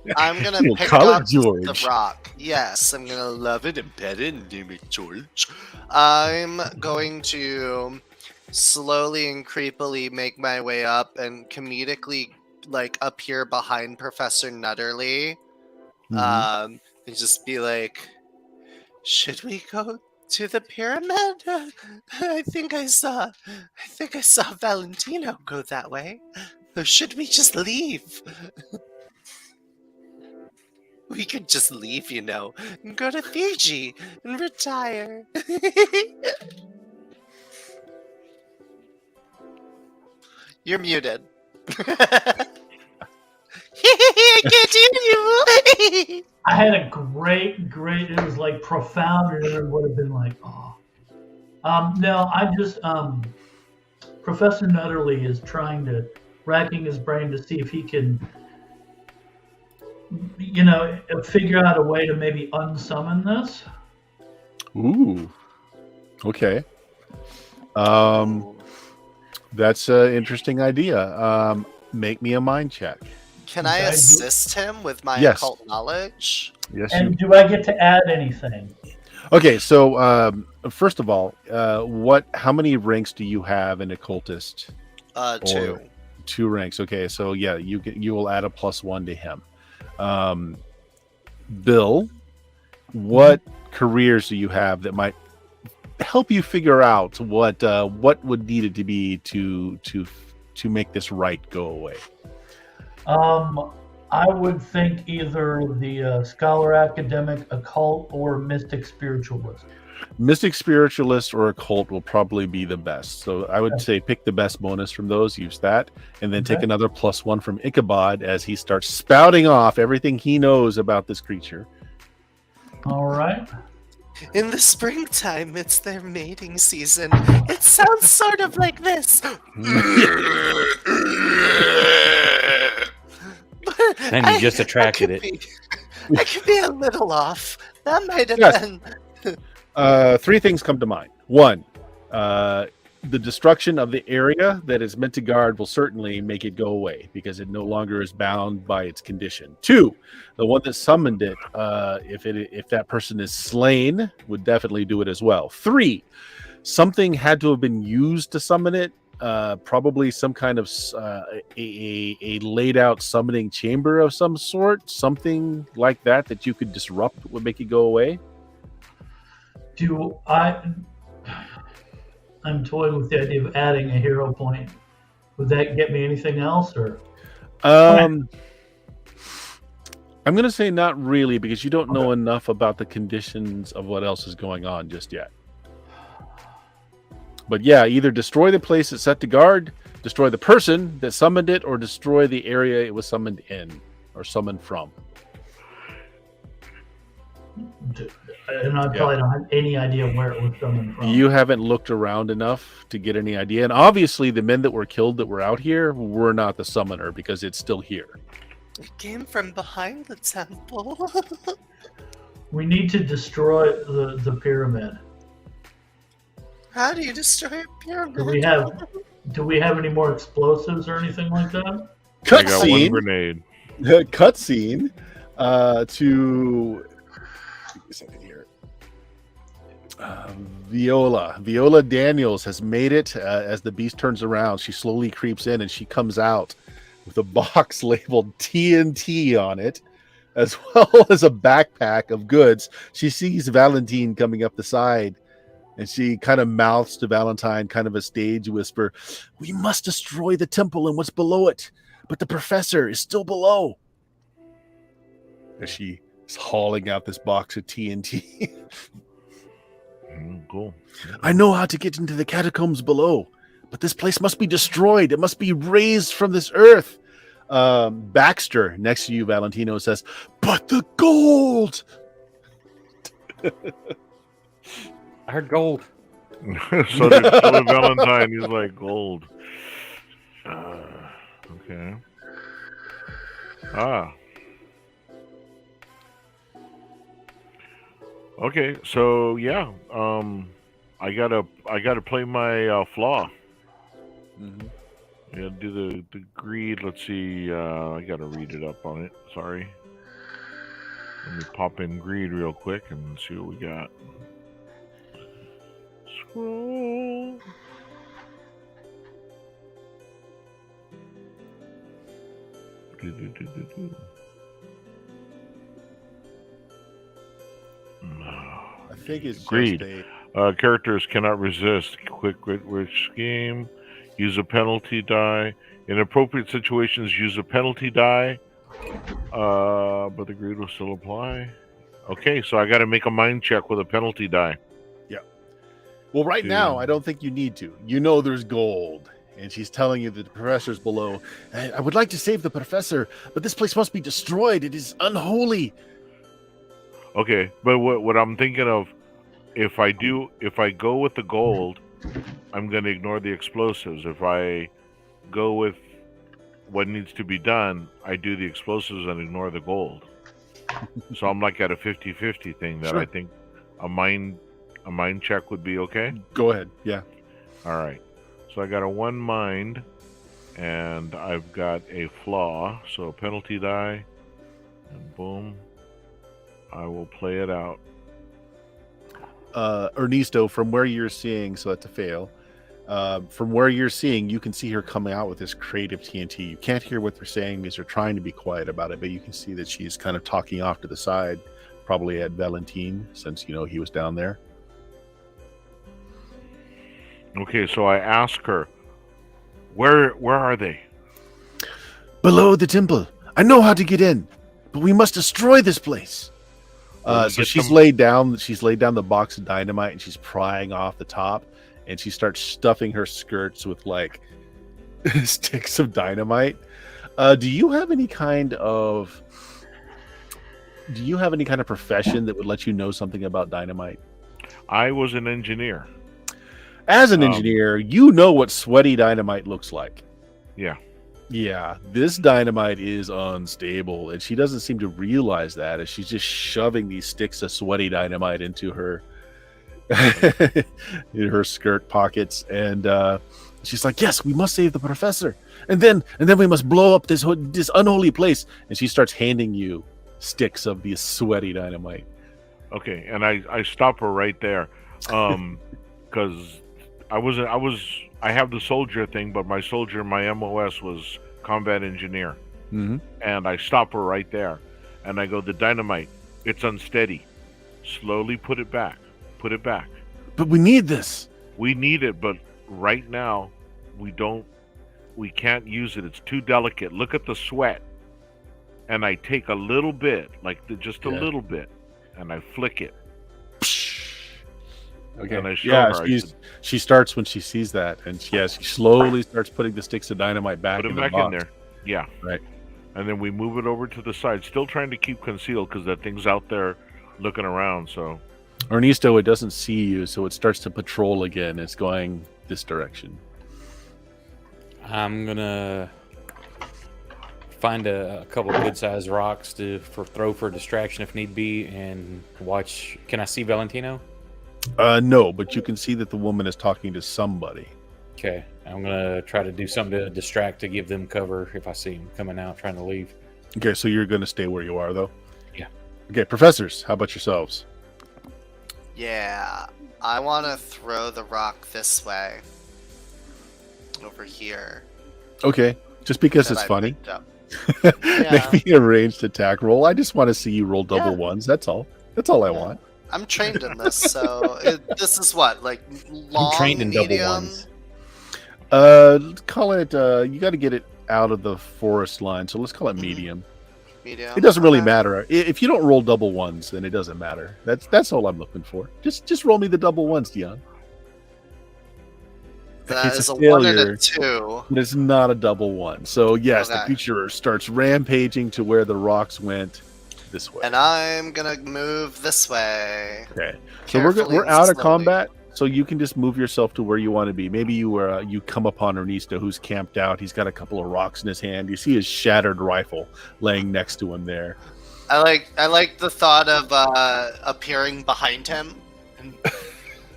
gonna
You'll
pick
call it
up
George.
the rock. Yes, I'm gonna love it and pet it and name it George. I'm going to slowly and creepily make my way up and comedically like appear behind Professor Nutterly. And just be like, should we go to the pyramid? I think I saw Valentino go that way. Or should we just leave? We could just leave, you know, and go to Fiji and retire. You're muted. I can't hear you.
I had a great, it was like profound, and it would have been like, oh. No, I just, Professor Nutterly is racking his brain to see if he can, you know, figure out a way to maybe unsummon this.
Ooh. Okay. That's an interesting idea. Make me a mind check.
Can I assist him with my occult knowledge?
Yes.
And do I get to add anything?
Okay, so first of all, how many ranks do you have in occultist?
2.
2 ranks. Okay, so yeah, you will add a +1 to him. Bill, what careers do you have that might help you figure out what would need it to be to make this rite go away?
I would think either the scholar academic, occult, or mystic spiritualist.
Mystic spiritualist or occult will probably be the best. So I would say pick the best bonus from those, use that, and then take another +1 from Ichabod as he starts spouting off everything he knows about this creature.
All right.
In the springtime, it's their mating season. It sounds sort of like this.
And you just attracted it.
I could be a little off. That might have been.
3 things come to mind. 1, the destruction of the area that is meant to guard will certainly make it go away because it no longer is bound by its condition. 2, the one that summoned it, if that person is slain, would definitely do it as well. 3, something had to have been used to summon it. Probably some kind of a laid out summoning chamber of some sort, something like that you could disrupt would make it go away.
I'm toying with the idea of adding a hero point. Would that get me anything else, or?
I'm going to say not really, because you don't know enough about the conditions of what else is going on just yet. But yeah, either destroy the place it's set to guard, destroy the person that summoned it, or destroy the area it was summoned in or summoned from.
And I probably don't have any idea where it was coming from.
You haven't looked around enough to get any idea. And obviously the men that were killed that were out here were not the summoner because it's still here.
It came from behind the temple.
We need to destroy the pyramid.
How do you destroy a pyramid?
Mm-hmm.
Do
we have any more explosives or anything like that?
I got 1 grenade.
Cutscene to... Give me a second here. Viola Daniels has made it. As the beast turns around, she slowly creeps in and she comes out with a box labeled TNT on it, as well as a backpack of goods. She sees Valentine coming up the side, and she kind of mouths to Valentine, kind of a stage whisper, "We must destroy the temple and what's below it, but the professor is still below." As she is hauling out this box of TNT.
Cool.
"I know how to get into the catacombs below, but this place must be destroyed. It must be razed from this earth." Baxter, next to you, Valentino, says, "But the gold!"
I heard gold.
so did Valentine. He's like, gold. Okay. Okay, so yeah, I gotta play my flaw.
Mm-hmm.
Yeah, do the greed. Let's see. I gotta read it up on it. Sorry. Let me pop in greed real quick and see what we got. Scroll.
I think it's
greed.
just a...
Characters cannot resist. Quick rich scheme. Use a penalty die. In appropriate situations, use a penalty die. But the greed will still apply. Okay, so I got to make a mind check with a penalty die.
Yeah. Well, right now, I don't think you need to. You know there's gold. And she's telling you that the professor's below. "I would like to save the professor, but this place must be destroyed. It is unholy."
Okay, but what I'm thinking of, if I go with the gold, I'm going to ignore the explosives. If I go with what needs to be done, I do the explosives and ignore the gold. So I'm like at a 50-50 thing that
Sure.
I think a mind check would be okay.
Go ahead. Yeah.
All right. So I got a 1 mind, and I've got a flaw. So a penalty die, and boom, I will play it out.
Ernesto, from where you're seeing, so that's a fail. From where you're seeing, you can see her coming out with this crate of TNT. You can't hear what they're saying because they're trying to be quiet about it, but you can see that she's kind of talking off to the side, probably at Valentine, since he was down there.
Okay, so I ask her, where are they?
Below the temple. I know how to get in, but we must destroy this place. So she's laid down. She's laid down the box of dynamite, and she's prying off the top, and she starts stuffing her skirts with like sticks of dynamite. Do you have any kind of profession that would let you know something about dynamite?
I was an engineer.
As an engineer, you know what sweaty dynamite looks like.
Yeah.
Yeah, this dynamite is unstable, and she doesn't seem to realize that as she's just shoving these sticks of sweaty dynamite into her in her skirt pockets, and she's like, "Yes, we must save the professor, and then we must blow up this unholy place." And she starts handing you sticks of this sweaty dynamite.
Okay, and I stop her right there, because I have the soldier thing, but my MOS was combat engineer.
Mm-hmm.
And I stop her right there, and I go, the dynamite, it's unsteady. Slowly put it back. Put it back.
But we need this.
We need it, but right now, we can't use it. It's too delicate. Look at the sweat. And I take a little bit, just a little bit, and I flick it.
Okay.
And I show her.
She starts when she sees that, and she slowly starts putting the sticks of dynamite back.
Put
in
them back
box.
in there. Yeah.
Right.
And then we move it over to the side, still trying to keep concealed because that thing's out there looking around. So,
Ernesto, it doesn't see you, so it starts to patrol again. It's going this direction.
I'm gonna find a couple of good-sized rocks to throw for distraction if need be, and watch. Can I see Valentino?
No, but you can see that the woman is talking to somebody.
Okay, I'm gonna try to do something to distract, to give them cover if I see them coming out trying to leave.
Okay, so you're going to stay where you are, though?
Yeah.
Okay, professors, how about yourselves?
Yeah, I want to throw the rock this way. Over here.
Okay, just because
that
it's
I
funny.
picked up.
Make me a ranged attack roll. I just want to see you roll double ones. That's all. That's all I want.
I'm trained in this, so this is what, like long,
I'm trained in
medium?
double ones.
Call it. You got to get it out of the forest line, so let's call it medium.
Medium.
It doesn't really
Okay.
matter if you don't roll double ones. Then it doesn't matter. That's all I'm looking for. Just roll me the double ones, Dion.
That
It's
is
a
a 1 and
failure.
a 2.
But it's not a double one. So yes, the
Okay.
creature starts rampaging to where the rocks went this way.
And I'm gonna move this way.
Okay, so
Carefully
we're
and
out of
slowly.
combat, so you can just move yourself to where you want to be. Maybe you come upon Ernesto, who's camped out. He's got a couple of rocks in his hand. You see his shattered rifle laying next to him there.
I like the thought of appearing behind him. And,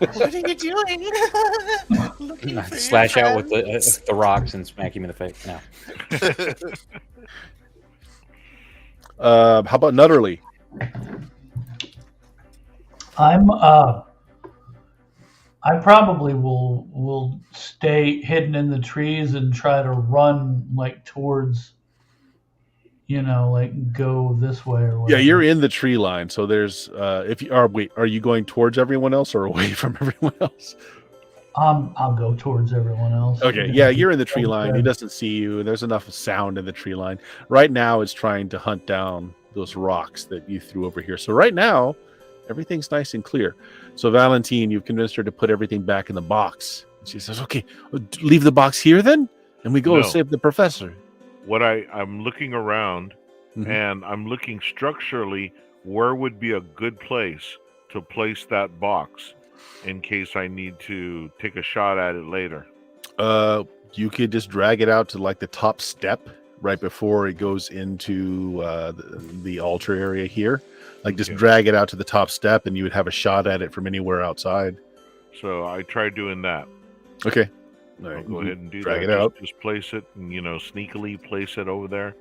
what are you doing? Looking for your
Slash out with
friends.
the rocks and smack him in the face. No.
How about Nutterly?
I probably will stay hidden in the trees and try to run like towards, like go this way or
Yeah,
whatever.
you're in the tree line. So there's are you going towards everyone else or away from everyone else?
I'll go towards everyone else.
Okay, yeah, you're in the tree line. He doesn't see you. There's enough sound in the tree line. Right now, it's trying to hunt down those rocks that you threw over here. So right now, everything's nice and clear. So Valentine, you've convinced her to put everything back in the box. She says, "Okay, leave the box here then, and we go
No.
save the professor."
what I'm looking around,
Mhm.
and I'm looking structurally where would be a good place to place that box in case I need to take a shot at it later.
You could just drag it out to like the top step right before it goes into the altar area here. Like just
Okay.
drag it out to the top step, and you would have a shot at it from anywhere outside.
So I tried doing that.
Okay, all
I'll
right,
go ahead and do
drag
that.
it out.
Just place it, and sneakily place it over there,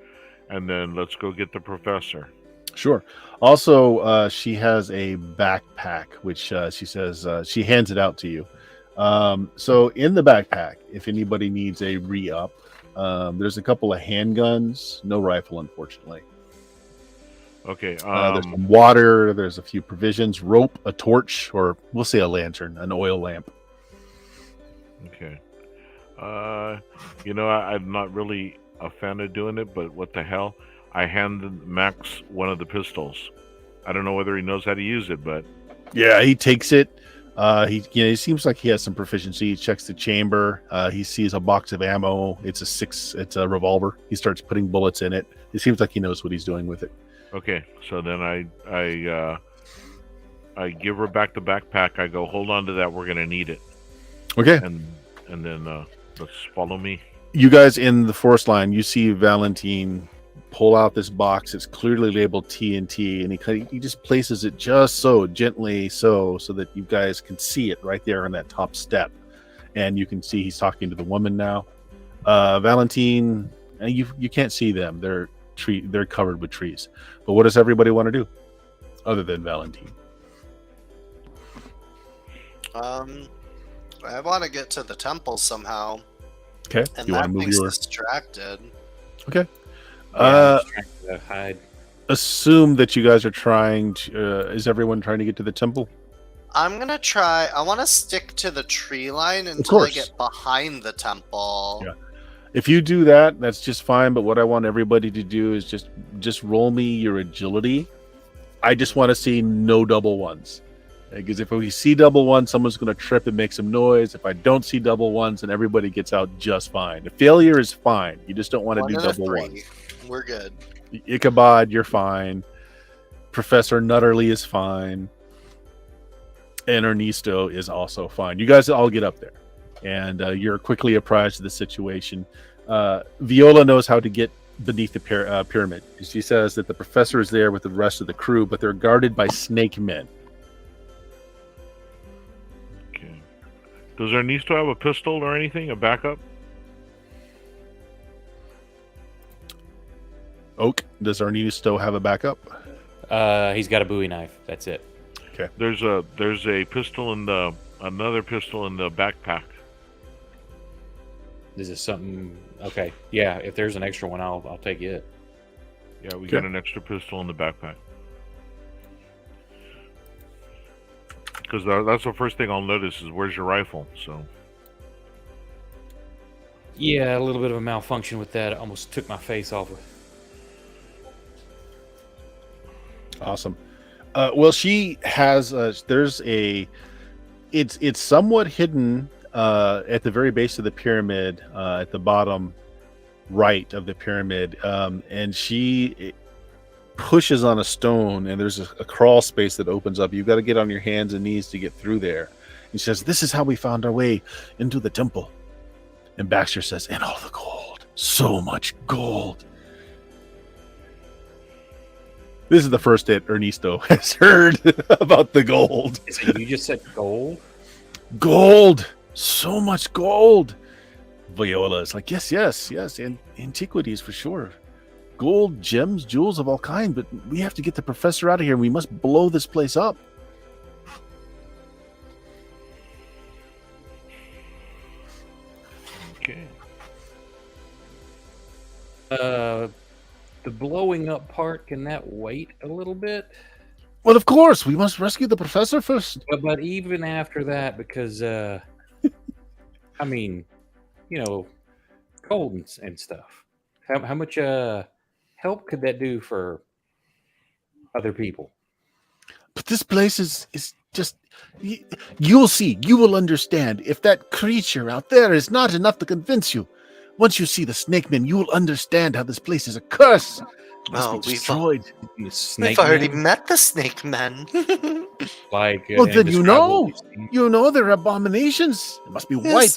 and then let's go get the professor.
Sure. Also, she has a backpack, which she says she hands it out to you. So in the backpack, if anybody needs a re-up, there's a couple of handguns, no rifle, unfortunately.
Okay.
There's some water, there's a few provisions, rope, a torch, or we'll say a lantern, an oil lamp.
Okay. I'm not really a fan of doing it, but what the hell? I handed Max one of the pistols. I don't know whether he knows how to use it, but
Yeah, he takes it. He seems like he has some proficiency. He checks the chamber. He sees a box of ammo. It's a revolver. He starts putting bullets in it. It seems like he knows what he's doing with it.
okay. So then I give her back the backpack. I go, hold on to that. We're gonna need it.
Okay.
And then let's follow me.
You guys in the forest line, you see Valentine pull out this box. It's clearly labeled TNT, and he just places it just so gently, so that you guys can see it right there on that top step, and you can see he's talking to the woman now. Valentine, you can't see them. They're covered with trees. But what does everybody want to do, other than Valentine?
I want to get to the temple somehow.
Okay.
And
You want
that
to move
thing's
your
distracted.
Okay.
I'm just trying to hide.
Assume that you guys are trying to. Is everyone trying to get to the temple?
I'm gonna try. I want to stick to the tree line until I
course.
get behind the temple.
Yeah. If you do that, that's just fine. But what I want everybody to do is just roll me your agility. I just want to see no double ones. Because if we see double ones, someone's going to trip and make some noise. If I don't see double ones, then everybody gets out just fine. A failure is fine. You just don't want to
One
do
and a
double
three.
ones.
We're good.
Ichabod, you're fine. Professor Nutterly is fine. And Ernesto is also fine. You guys all get up there. And you're quickly apprised of the situation. Viola knows how to get beneath the pyramid. She says that the professor is there with the rest of the crew, but they're guarded by snake men.
Okay. Does Ernesto have a pistol or anything? A backup?
Oak, does Ernesto have a backup?
He's got a Bowie knife. That's it.
Okay.
There's a pistol in another pistol in the backpack.
Is this something? Okay. Yeah. If there's an extra one, I'll take it.
Yeah, we
Okay.
got an extra pistol in the backpack. Because that's the first thing I'll notice is where's your rifle. So
Yeah, a little bit of a malfunction with that. Almost took my face off.
Awesome. Well, she has. There's a. It's somewhat hidden at the very base of the pyramid, at the bottom right of the pyramid, and she pushes on a stone, and there's a crawl space that opens up. You've got to get on your hands and knees to get through there. He says, "This is how we found our way into the temple." And Baxter says, "And all the gold, so much gold." This is the first that Ernesto has heard about the gold.
You just said gold?
Gold! So much gold! Viola is like, yes, and antiquities for sure. Gold, gems, jewels of all kinds, but we have to get the professor out of here. We must blow this place up.
okay.
The blowing up part, can that wait a little bit?
Well, of course, we must rescue the professor first.
But even after that, because I mean, gold and stuff. How much help could that do for other people?
But this place is just... You'll see. You will understand. If that creature out there is not enough to convince you, once you see the snake men, you will understand how this place is a curse. It must be destroyed.
We've already met the snake men.
Like,
Well, then you know. You know they're abominations. It must be
Yes,
white.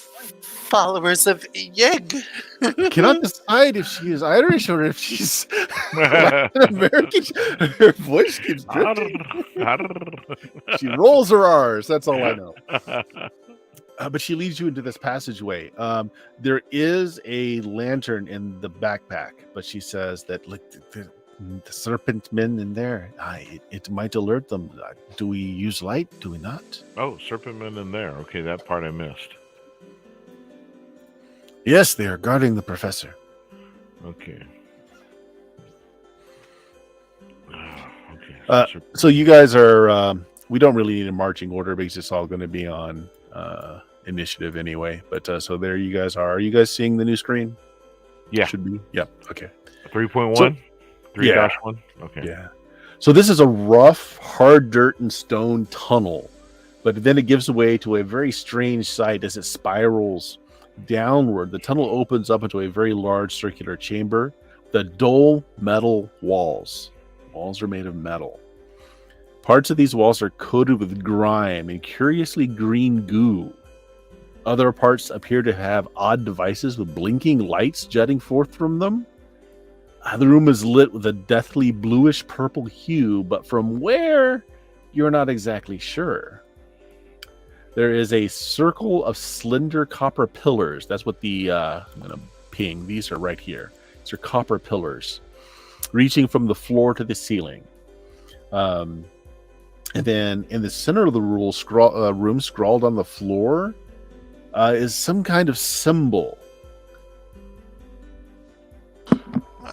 followers of Yig.
I cannot decide if she is Irish or if she's Latin American. Her voice keeps drifting. She rolls her R's. That's all I know. But she leads you into this passageway. There is a lantern in the backpack, but she says that The serpent men in there. It might alert them. Do we use light? Do we not?
Oh, serpent men in there. Okay, that part I missed.
Yes, they are guarding the professor.
Okay.
So you guys are. We don't really need a marching order because it's all going to be on initiative anyway. But so there you guys are. Are you guys seeing the new screen?
Yeah.
Should be. Yeah. Okay.
3.1?
So,
3-1? Okay.
Yeah. So this is a rough, hard dirt and stone tunnel, but then it gives way to a very strange sight as it spirals downward. The tunnel opens up into a very large circular chamber. The dull metal walls. Walls are made of metal. Parts of these walls are coated with grime and curiously green goo. Other parts appear to have odd devices with blinking lights jutting forth from them. The room is lit with a deathly bluish purple hue, but from where, you're not exactly sure. There is a circle of slender copper pillars. That's what the, I'm going to ping. These are right here. These are copper pillars, reaching from the floor to the ceiling. And then in the center of the room, scrawled on the floor, is some kind of symbol.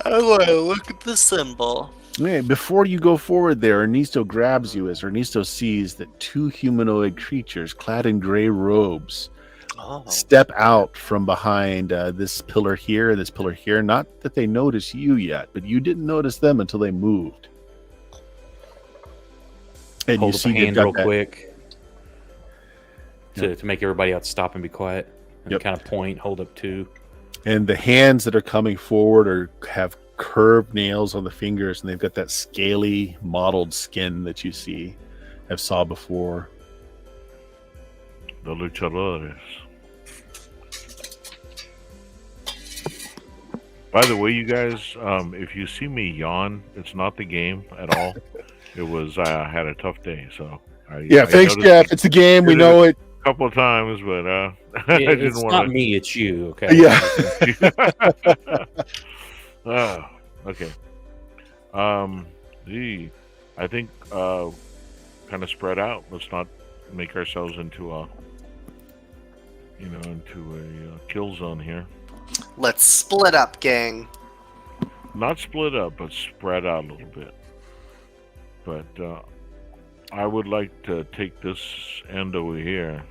I want to look at the symbol.
Yeah, before you go forward there, Ernesto grabs you as Ernesto sees that two humanoid creatures clad in gray robes step out from behind this pillar here and this pillar here. Not that they notice you yet, but you didn't notice them until they moved. And
Hold
you
up
see
a hand
they've
real
got that,
quick to make everybody else stop and be quiet. And
Yep.
kind of point, hold up two.
and the hands that are coming forward have curved nails on the fingers, and they've got that scaly, mottled skin that you have saw before.
The luchadores. By the way, you guys, if you see me yawn, it's not the game at all. It was I had a tough day, so I
Thanks,
noticed
Jeff. It's a game. We know it.
a couple of times, but I didn't
It's
want
not me, it's you. Okay.
Yeah.
Oh, okay. I think kind of spread out. Let's not make ourselves into a kill zone here.
Let's split up, gang.
Not split up, but spread out a little bit. But I would like to take this end over here.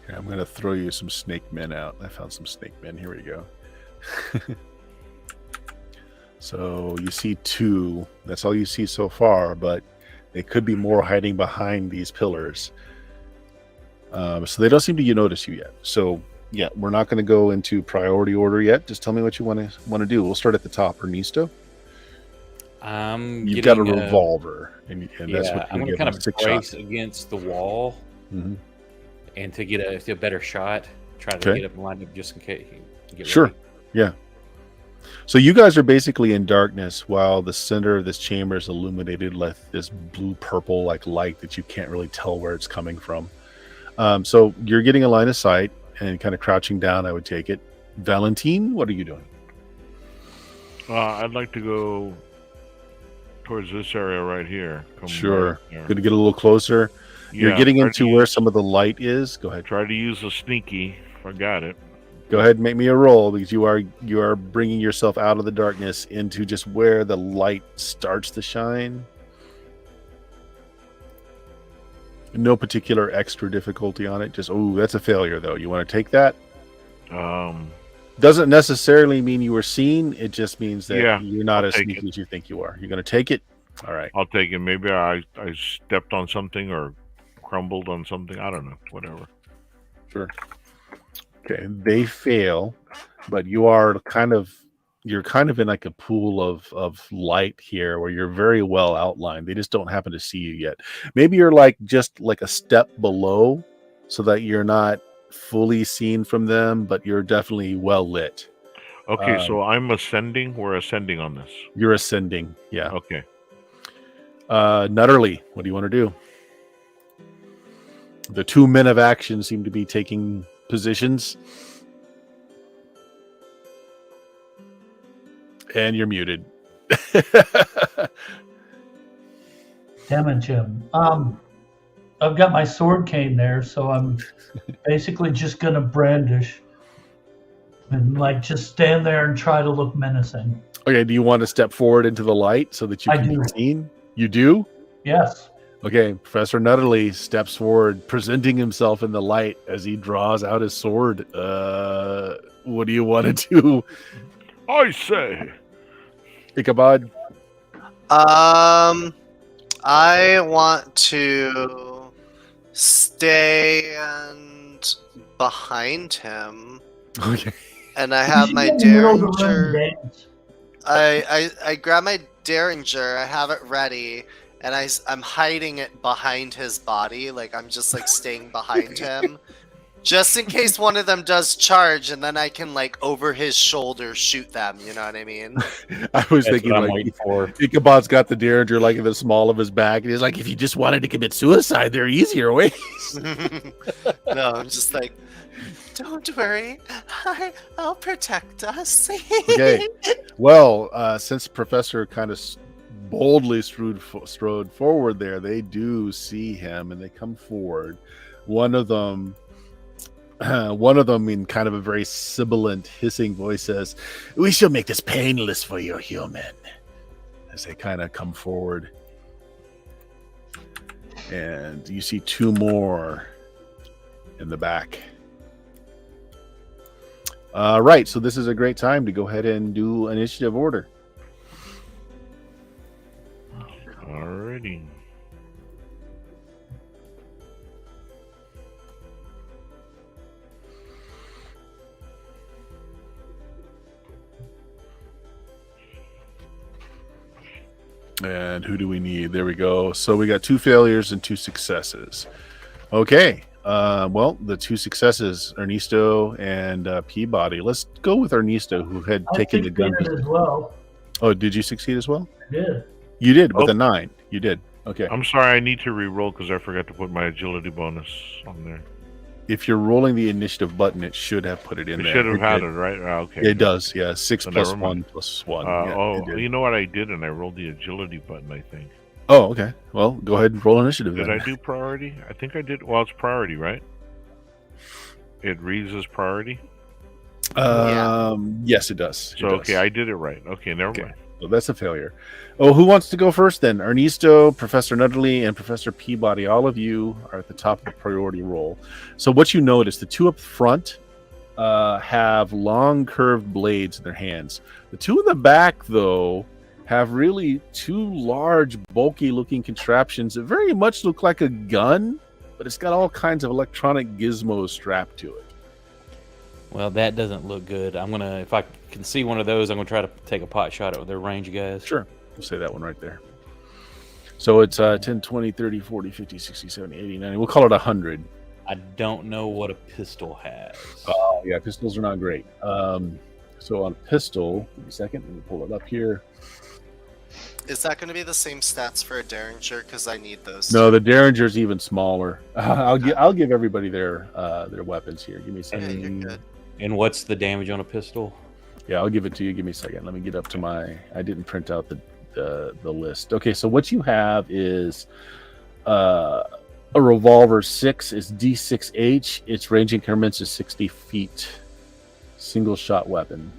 Okay, I'm going to throw you some snake men out. I found some snake men. Here we go. So you see two. That's all you see so far, but they could be more hiding behind these pillars. So they don't seem to notice you yet. So yeah, we're not going to go into priority order yet. Just tell me what you want to do. We'll start at the top. Ernesto, you've got a revolver, and that's what
I'm going to kind of brace against the wall, and to get a better shot, try to get up and line up just in case.
Sure. Ready. Yeah. So you guys are basically in darkness while the center of this chamber is illuminated with this blue-purple like light that you can't really tell where it's coming from. So you're getting a line of sight and kind of crouching down, I would take it. Valentine, what are you doing?
I'd like to go towards this area right here.
Sure. Going to get a little closer. Yeah, you're getting into where some of the light is. Go ahead.
Try to use a sneaky if I got it.
Go ahead and make me a roll, because you are bringing yourself out of the darkness into just where the light starts to shine. No particular extra difficulty on it. Just, that's a failure, though. You want to take that? Doesn't necessarily mean you were seen. It just means that you're not as sneaky as you think you are. You're going to take it? All right.
I'll take it. Maybe I stepped on something or crumbled on something. I don't know. Whatever.
Sure. Okay. They fail, but you're kind of in like a pool of light here where you're very well outlined. They just don't happen to see you yet. Maybe you're just like a step below so that you're not fully seen from them, but you're definitely well lit.
Okay, so I'm ascending. We're ascending on this.
You're ascending. Yeah.
Okay.
Nutterly, what do you want to do? The two men of action seem to be taking positions. And you're muted.
Damn it, Jim. I've got my sword cane there, so I'm basically just gonna brandish and like just stand there and try to look menacing.
Okay, do you want to step forward into the light so that you
I
can
do.
be seen? You do?
Yes.
Okay, Professor Nutterly steps forward, presenting himself in the light as he draws out his sword. What do you want to do?
I say.
Ichabod?
I want to stay and behind him,
Okay.
and I have my
In the middle of the room,
derringer.
dance.
I grab my derringer. I have it ready, and I'm hiding it behind his body. Like I'm just like staying behind him, just in case one of them does charge, and then I can like over his shoulder shoot them. You know what I mean?
I was
That's
thinking
what I'm
like
waiting for.
Ichabod's got the derringer like in the small of his back, and he's like, if you just wanted to commit suicide, there are easier ways.
No, I'm just like, don't worry, I'll protect us.
Okay. Well, since Professor kind of boldly strode forward there, they do see him and they come forward. One of them in kind of a very sibilant, hissing voice says, "We shall make this painless for you, human." As they kind of come forward. And you see two more in the back. Right, so this is a great time to go ahead and do initiative order.
Alrighty.
And who do we need? There we go. So we got 2 failures and 2 successes. Okay. Well, the 2 successes, Ernesto and Peabody. Let's go with Ernesto, who had
I
taken the gun.
succeeded as well.
Oh, did you succeed as well?
I did.
You did with
Oh.
a 9. You did. Okay.
I'm sorry, I need to re-roll because I forgot to put my agility bonus on there.
If you're rolling the initiative button, it should have put it in
It
there.
should have had
did.
it, right? Okay.
It does. Yeah. 6
So
plus
never
1
mind.
plus 1. Yeah, it did.
You know what I did? And I rolled the agility button, I think.
Oh, okay. Well, go ahead and roll initiative
Did
then.
I do priority? I think I did. Well, it's priority, right? It reads as priority.
Yes, it does.
So, okay, I did it right. Okay, never
Okay.
mind.
So that's a failure. Oh, who wants to go first then? Ernesto, Professor Nutterly, and Professor Peabody. All of you are at the top of the priority roll. So what you notice, the 2 up front have long curved blades in their hands. The 2 in the back, though, have really 2 large, bulky looking contraptions that very much look like a gun, but it's got all kinds of electronic gizmos strapped to it.
Well, that doesn't look good. If I can see one of those, I'm gonna try to take a pot shot at their range guys.
Sure. We'll say that one right there. So it's 10, 20, 30, 40, 50, 60, 70, 80, 90. We'll call it 100.
I don't know what a pistol has.
Oh, yeah, pistols are not great. So on a pistol, give me a second. Let me pull it up here.
Is that going to be the same stats for a derringer? Because I need those.
No, the Derringer's even smaller. I'll give everybody their weapons here. Give me a
Yeah,
second.
you're good.
And what's the damage on a pistol?
Yeah, I'll give it to you. Give me a second. Let me get up to my. I didn't print out the list. Okay, so what you have is a revolver 6 is D6H. Its range increments is 60 feet. Single shot weapon.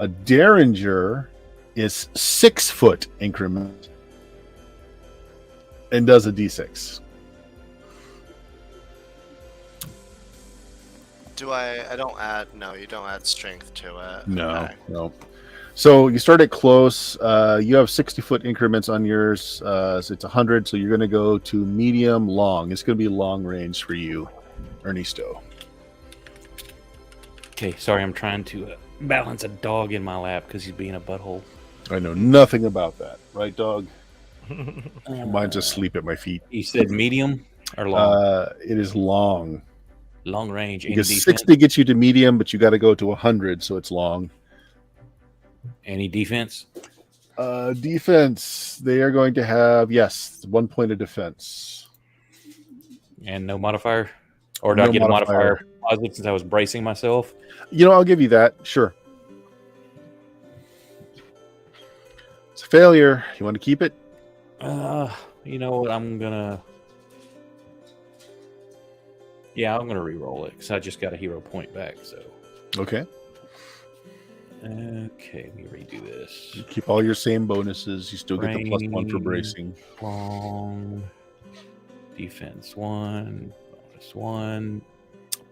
A Derringer is 6 foot increment and does a D6.
Do I don't add. No, you don't add strength to it.
No,
Okay.
no. So you start it close. You have 60-foot increments on yours. So it's 100. So you're going to go to medium, long. It's going to be long range for you, Ernesto.
Okay, sorry, I'm trying to balance a dog in my lap because he's being a butthole.
I know nothing about that, right, dog? Mine's asleep at my feet.
You said medium or long?
It is long.
Long range. Any
Because
defense?
60 gets you to medium, but you got to go to 100, so it's long.
Any defense?
Defense, they are going to have, yes, 1 point of defense.
And no modifier? Or do I
No
get a
modifier.
modifier positive since I was bracing myself?
You know, I'll give you that. Sure. It's a failure. You want to keep it?
You know what? I'm gonna re-roll it because I just got a hero point back. So
Okay.
okay, let me redo this.
You keep all your same bonuses. You still get the +1 for bracing.
Long defense 1, bonus 1.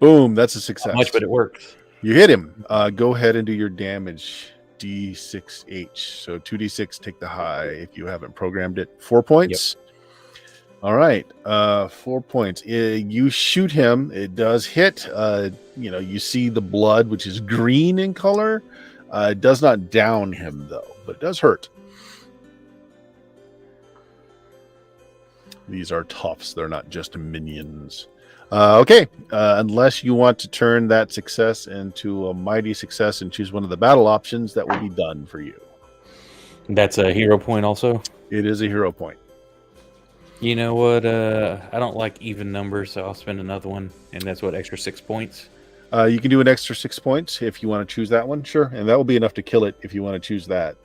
Boom. That's a success.
Not much, but it works.
You hit him. Go ahead and do your damage. D6H. So 2D6, take the high if you haven't programmed it. 4 points. Yep. All right. 4 points. You shoot him. It does hit. You see the blood, which is green in color. It does not down him, though, but it does hurt. These are toughs. They're not just minions. Okay. Unless you want to turn that success into a mighty success and choose one of the battle options, that will be done for you.
That's a hero point also?
It is a hero point.
You know what? I don't like even numbers, so I'll spend another one, and that's what, extra 6 points?
You can do an extra 6 points if you want to choose that one. Sure. And that will be enough to kill it if you want to choose that.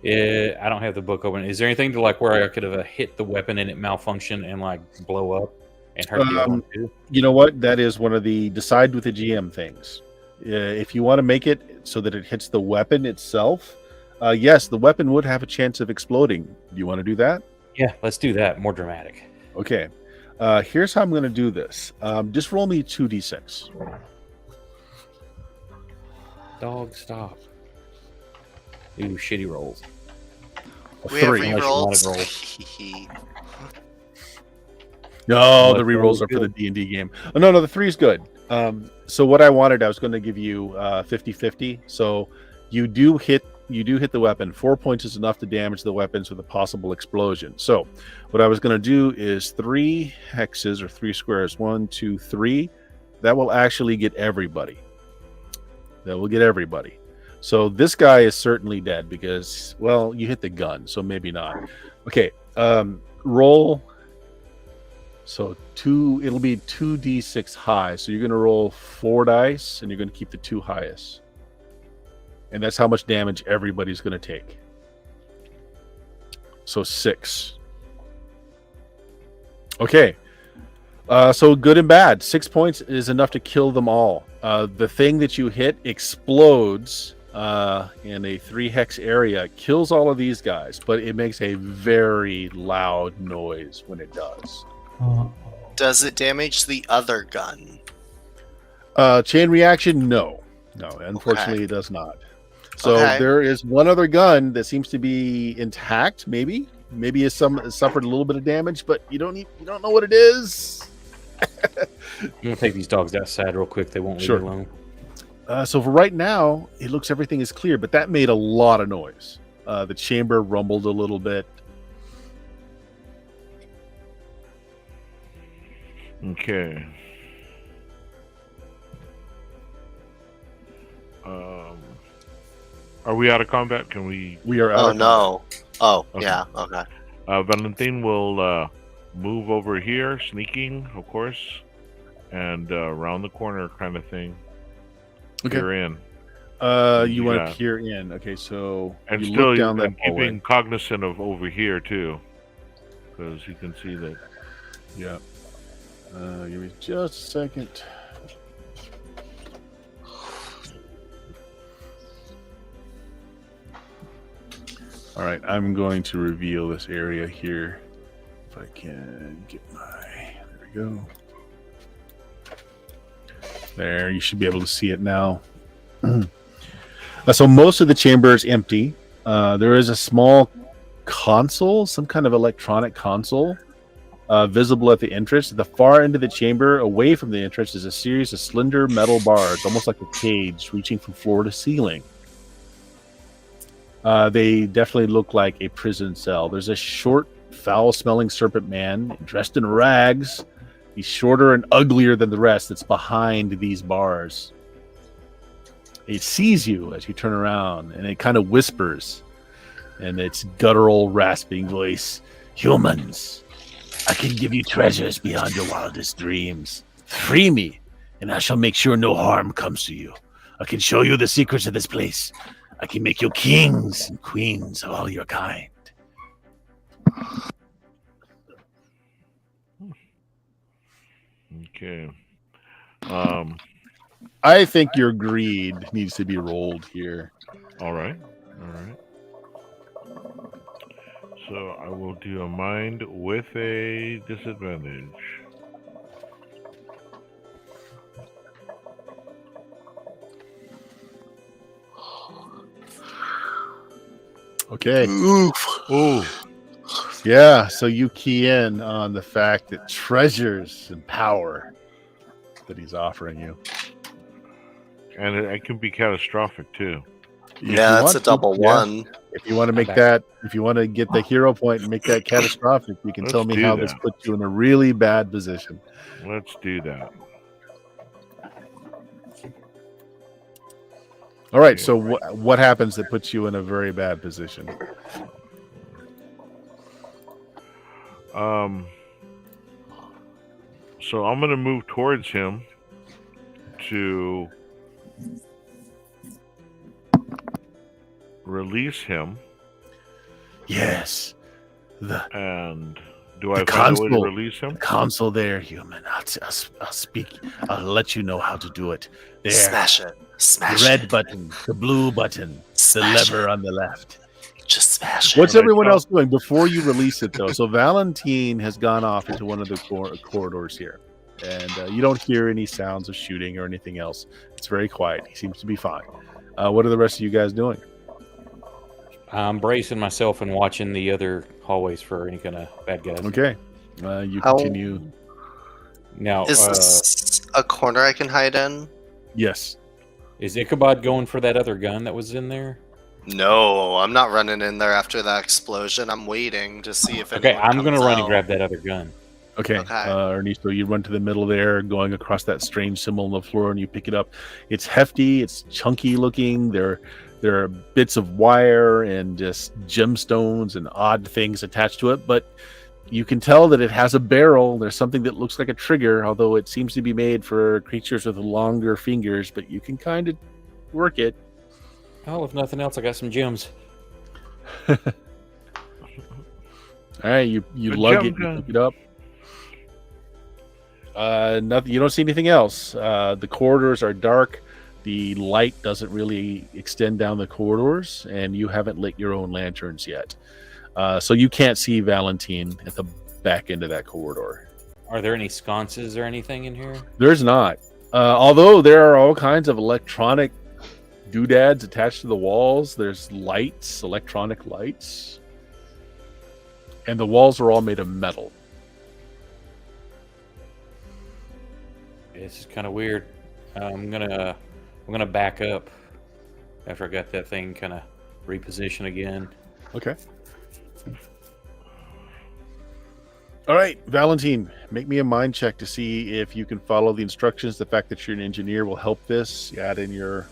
I don't have the book open. Is there anything to like where I could have hit the weapon and it malfunction and like blow up and hurt the other one too?
You know what? That is one of the decide with the GM things. If you want to make it so that it hits the weapon itself, yes, the weapon would have a chance of exploding. Do you want to do that?
Yeah, let's do that. More dramatic.
Okay. Here's how I'm going to do this. Just roll me 2d6.
Dog, stop. Ooh, shitty rolls.
We have
3.
rerolls.
No, the rerolls are for the D&D game. Oh, no, the 3 is good. So what I wanted, I was going to give you 50-50. So you do hit the weapon. 4 points is enough to damage the weapons with a possible explosion. So what I was going to do is 3 hexes or 3 squares. 1, 2, 3. That will actually get everybody. So this guy is certainly dead because, well, you hit the gun, so maybe not. Okay, roll. So it'll be 2d6 high. So you're going to roll 4 dice, and you're going to keep the 2 highest. And that's how much damage everybody's going to take. So 6. Okay. So good and bad. 6 points is enough to kill them all. The thing that you hit explodes in a 3-hex area, kills all of these guys, but it makes a very loud noise when it does.
Does it damage the other gun?
Chain reaction? No, unfortunately, It does not. So there is one other gun that seems to be intact. Maybe it suffered a little bit of damage, but you don't know what it is.
I'm gonna take these dogs outside real quick. They won't leave me alone.
So for right now, it looks everything is clear, but that made a lot of noise. The chamber rumbled a little bit.
Okay. Are we out of combat? Can we?
We are out.
Oh,
of
no. Oh,
Okay.
yeah. Okay.
Valentin will move over here, sneaking, of course, and around the corner kind of thing.
Okay.
Peer in.
You want to peer in. Okay, so
And
you
still
look down that hallway.
keeping cognizant of over here, too. Because you can see that.
Yeah. Give me just a second. All right, I'm going to reveal this area here. If I can get there we go. There, you should be able to see it now. So most of the chamber is empty. There is a small console, some kind of electronic console, visible at the entrance. At the far end of the chamber, away from the entrance, is a series of slender metal bars, almost like a cage, reaching from floor to ceiling. They definitely look like a prison cell. There's a short, foul-smelling serpent man dressed in rags. He's shorter and uglier than the rest that's behind these bars. It sees you as you turn around, and it kind of whispers in its guttural, rasping voice. Humans, I can give you treasures beyond your wildest dreams. Free me, and I shall make sure no harm comes to you. I can show you the secrets of this place. I can make you kings and queens of all your kind.
Okay.
I think your greed needs to be rolled here.
All right. So I will do a mind with a disadvantage.
Okay.
Ooh.
Yeah, so you key in on the fact that treasures and power that he's offering you.
And it can be catastrophic too.
If
Yeah,
you
that's
want
a
to,
double
yeah.
one.
If you want to make that, if you want to get the hero point and make that catastrophic, you can
Let's
tell me
do
how
that.
this puts you in a really bad position.
Let's do that.
All right, so what happens that puts you in a very bad position?
So I'm going to move towards him to release him.
Yes.
And do I find a way to release him?
The console there, human. I'll speak. I'll let you know how to do it. There.
Smash it. Smash
the red
it.
button, the blue button,
Smash
the lever
it.
on the left.
Just smash it.
What's everyone else doing before you release it, though? So Valentine has gone off into one of the corridors here, and you don't hear any sounds of shooting or anything else. It's very quiet. He seems to be fine. What are the rest of you guys doing?
I'm bracing myself and watching the other hallways for any kind of bad guys.
Okay. You continue.
Now,
Is this a corner I can hide in?
Yes.
Is Ichabod going for that other gun that was in there?
No, I'm not running in there after that explosion. I'm waiting to see if
Okay, I'm
going to
run and grab that other gun.
Okay.
Okay.
Ernesto, you run to the middle there, going across that strange symbol on the floor, and you pick it up. It's hefty. It's chunky looking. There are bits of wire and just gemstones and odd things attached to it, but you can tell that it has a barrel. There's something that looks like a trigger, although it seems to be made for creatures with longer fingers, but you can kind of work it.
Oh, if nothing else, I got some gems.
All right, you lug it, you pick it up. Nothing. You don't see anything else. The corridors are dark. The light doesn't really extend down the corridors, and you haven't lit your own lanterns yet. So you can't see Valentine at the back end of that corridor.
Are there any sconces or anything in here?
There's not. Although there are all kinds of electronic doodads attached to the walls. There's lights, electronic lights. And the walls are all made of metal.
This is kind of weird. I'm gonna back up after I got that thing kind of repositioned again.
Okay. All right, Valentine, make me a mind check to see if you can follow the instructions. The fact that you're an engineer will help this. You add in your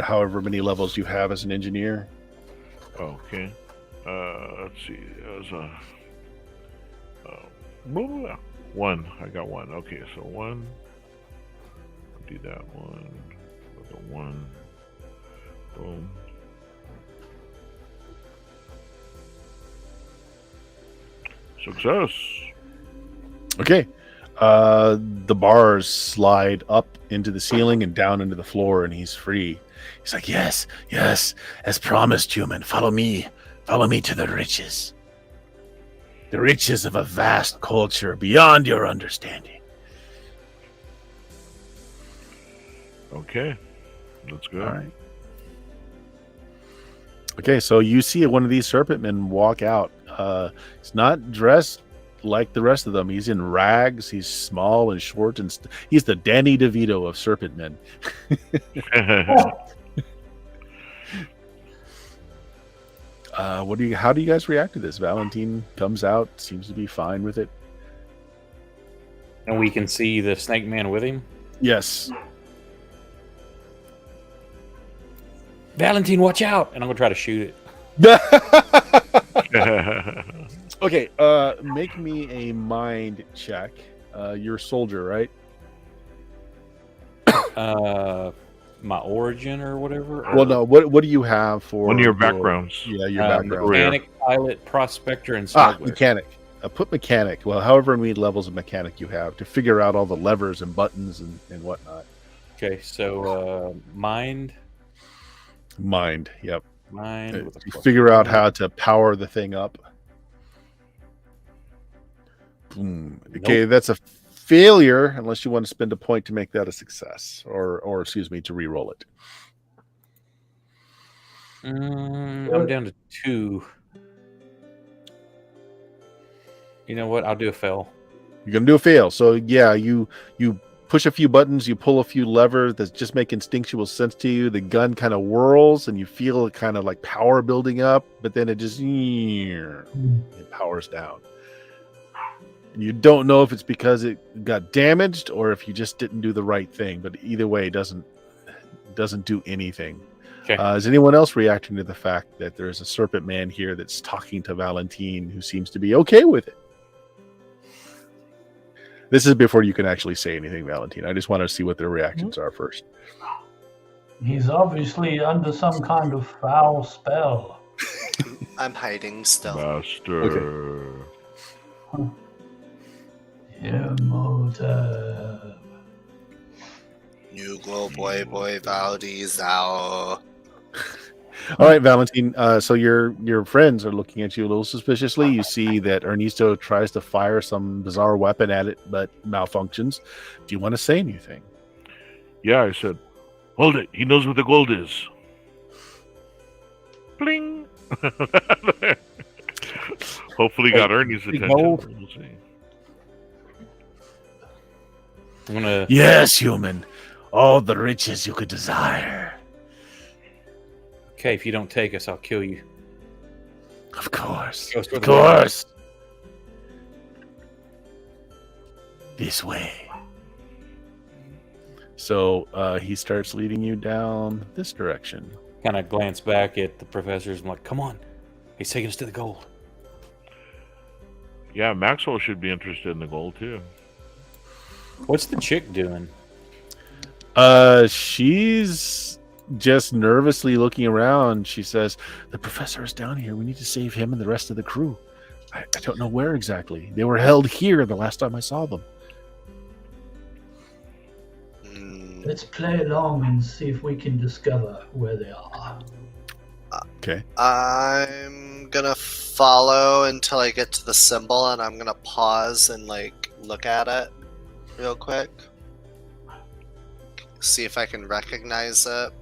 however many levels you have as an engineer.
Okay. Let's see. There's a one. I got one. Okay, so one. I'll do that one. With a one. Boom. Success.
Okay. The bars slide up into the ceiling and down into the floor, and he's free. He's like, yes, as promised, human. Follow me to the riches. The riches of a vast culture beyond your understanding.
Okay, let's go.
All right. Okay, so you see one of these serpent men walk out. He's not dressed like the rest of them. He's in rags. He's small and short, and he's the Danny DeVito of serpent men. How do you guys react to this? Valentine comes out, seems to be fine with it.
And we can see the snake man with him.
Yes.
Valentine, watch out! And I'm gonna try to shoot it.
Okay, make me a mind check. You're a soldier, right?
my origin or whatever?
Well, no. What do you have for
One of your backgrounds.
your background?
Mechanic, pilot, prospector, and
Ah,
smuggler.
mechanic. Put mechanic. Well, however many levels of mechanic you have to figure out all the levers and buttons and whatnot.
Okay, so mind.
Mind. Yep.
Mind. With a
You
plus
figure out
one.
how to power the thing up. Boom. Okay, that's a failure unless you want to spend a point to make that a success, or excuse me, to re-roll it.
I'm down to 2. You know what? I'll do a fail.
You're gonna do a fail. So yeah, you push a few buttons, you pull a few levers that just make instinctual sense to you. The gun kind of whirls, and you feel it kind of like power building up, but then it just it powers down. You don't know if it's because it got damaged or if you just didn't do the right thing. But either way, it doesn't do anything.
Okay.
Is anyone else reacting to the fact that there is a serpent man here that's talking to Valentine, who seems to be okay with it? This is before you can actually say anything, Valentine. I just want to see what their reactions are first.
He's obviously under some kind of foul spell.
I'm hiding still.
Master.
Imhotep.
You go, boy, Valdi Zao.
All right, Valentine. So your friends are looking at you a little suspiciously. You see that Ernesto tries to fire some bizarre weapon at it, but malfunctions. Do you want to say anything?
Yeah, I said, hold it. He knows where the gold is. Bling. Hopefully got Ernie's attention.
gold?
We'll see.
I'm gonna.
Yes, human. All the riches you could desire.
Okay, if you don't take us, I'll kill you.
Of course.
Goes
Of
toward the
course. This way. So he starts leading you down this direction.
Kind of glance back at the professors. I'm like, come on. He's taking us to the gold.
Yeah, Maxwell should be interested in the gold too.
What's the chick doing?
She's just nervously looking around. She says, the professor is down here. We need to save him and the rest of the crew. I don't know where exactly. They were held here the last time I saw them.
Let's play along and see if we can discover where they are.
Okay.
I'm gonna follow until I get to the symbol, and I'm gonna pause and like look at it real quick. See if I can recognize it.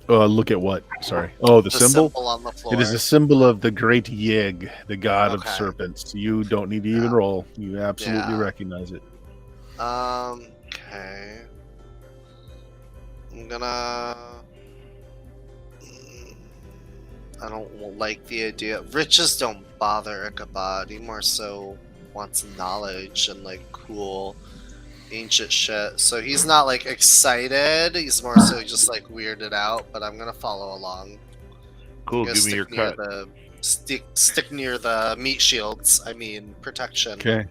Look at what? Sorry. Oh, the symbol?
on the floor.
It is a symbol of the great Yig, the god of
Okay.
serpents. You don't need to even roll. You absolutely
Yeah.
recognize it.
Okay. I'm gonna. I don't like the idea. Riches don't bother Ichabod. He more so wants knowledge and like cool ancient shit. So he's not like excited. He's more so just like weirded out. But I'm gonna follow along.
Cool,
I'm gonna
give me your
stick near
cut.
stick near the meat shields. I mean protection.
Okay.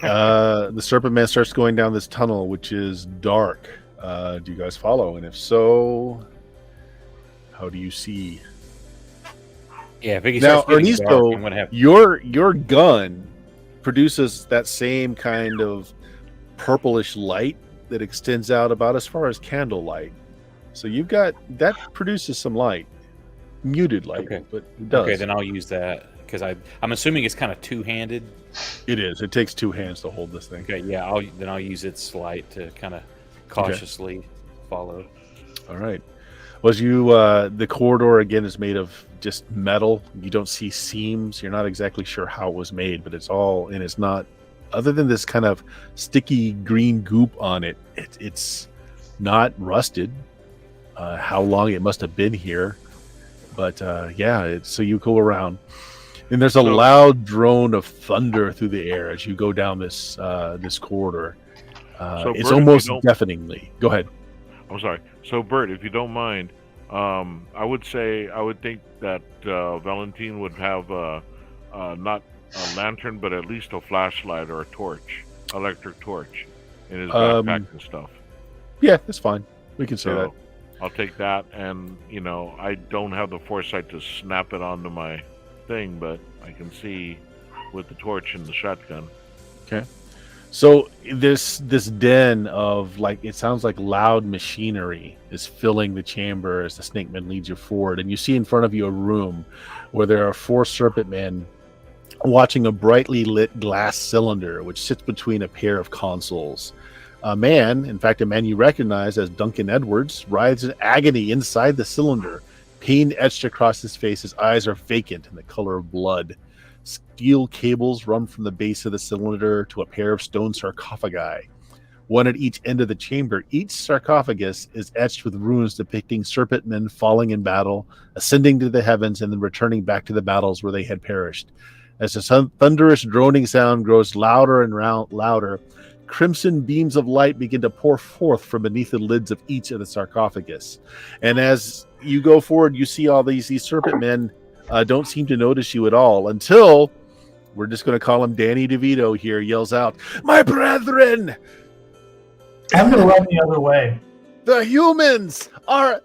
The serpent man starts going down this tunnel, which is dark. Do you guys follow? And if so, how do you see?
Yeah, if it
Now,
starts getting
Ernesto,
dark, I'm gonna have.
your gun produces that same kind of purplish light that extends out about as far as candlelight. So you've got that produces some light, muted light,
Okay.
but it does.
Okay, then I'll use that because I'm assuming it's kind of two-handed.
It is. It takes two hands to hold this thing.
Okay, yeah, I'll use its light to kind of cautiously follow.
All right. Was you the corridor again is made of just metal. You don't see seams. You're not exactly sure how it was made, but it's all and it's not. Other than this kind of sticky green goop on it, it's not rusted. How long it must have been here, but yeah. So you go around, and there's a loud drone of thunder through the air as you go down this this corridor.
So,
It's
Bert,
almost deafeningly. Go ahead.
I'm sorry. So, Bert, if you don't mind, I would think that Valentine would have not a lantern, but at least a flashlight or a torch, electric torch, in his backpack and stuff.
Yeah, that's fine. We can say that.
I'll take that, and I don't have the foresight to snap it onto my thing, but I can see with the torch and the shotgun.
Okay. So this den of it sounds like loud machinery is filling the chamber as the snake man leads you forward, and you see in front of you a room where there are 4 serpent men watching a brightly lit glass cylinder which sits between a pair of consoles. A man, in fact a man you recognize as Duncan Edwards, writhes in agony inside the cylinder, pain etched across his face. His eyes are vacant and the color of blood. Steel cables run from the base of the cylinder to a pair of stone sarcophagi, one at each end of the chamber. Each sarcophagus is etched with runes depicting serpent men falling in battle, ascending to the heavens, and then returning back to the battles where they had perished. As the thunderous droning sound grows louder and louder, crimson beams of light begin to pour forth from beneath the lids of each of the sarcophagus. And as you go forward, you see all these serpent men don't seem to notice you at all until, we're just going to call him Danny DeVito here, yells out, "My brethren!
I'm going to run the other way.
The humans are..."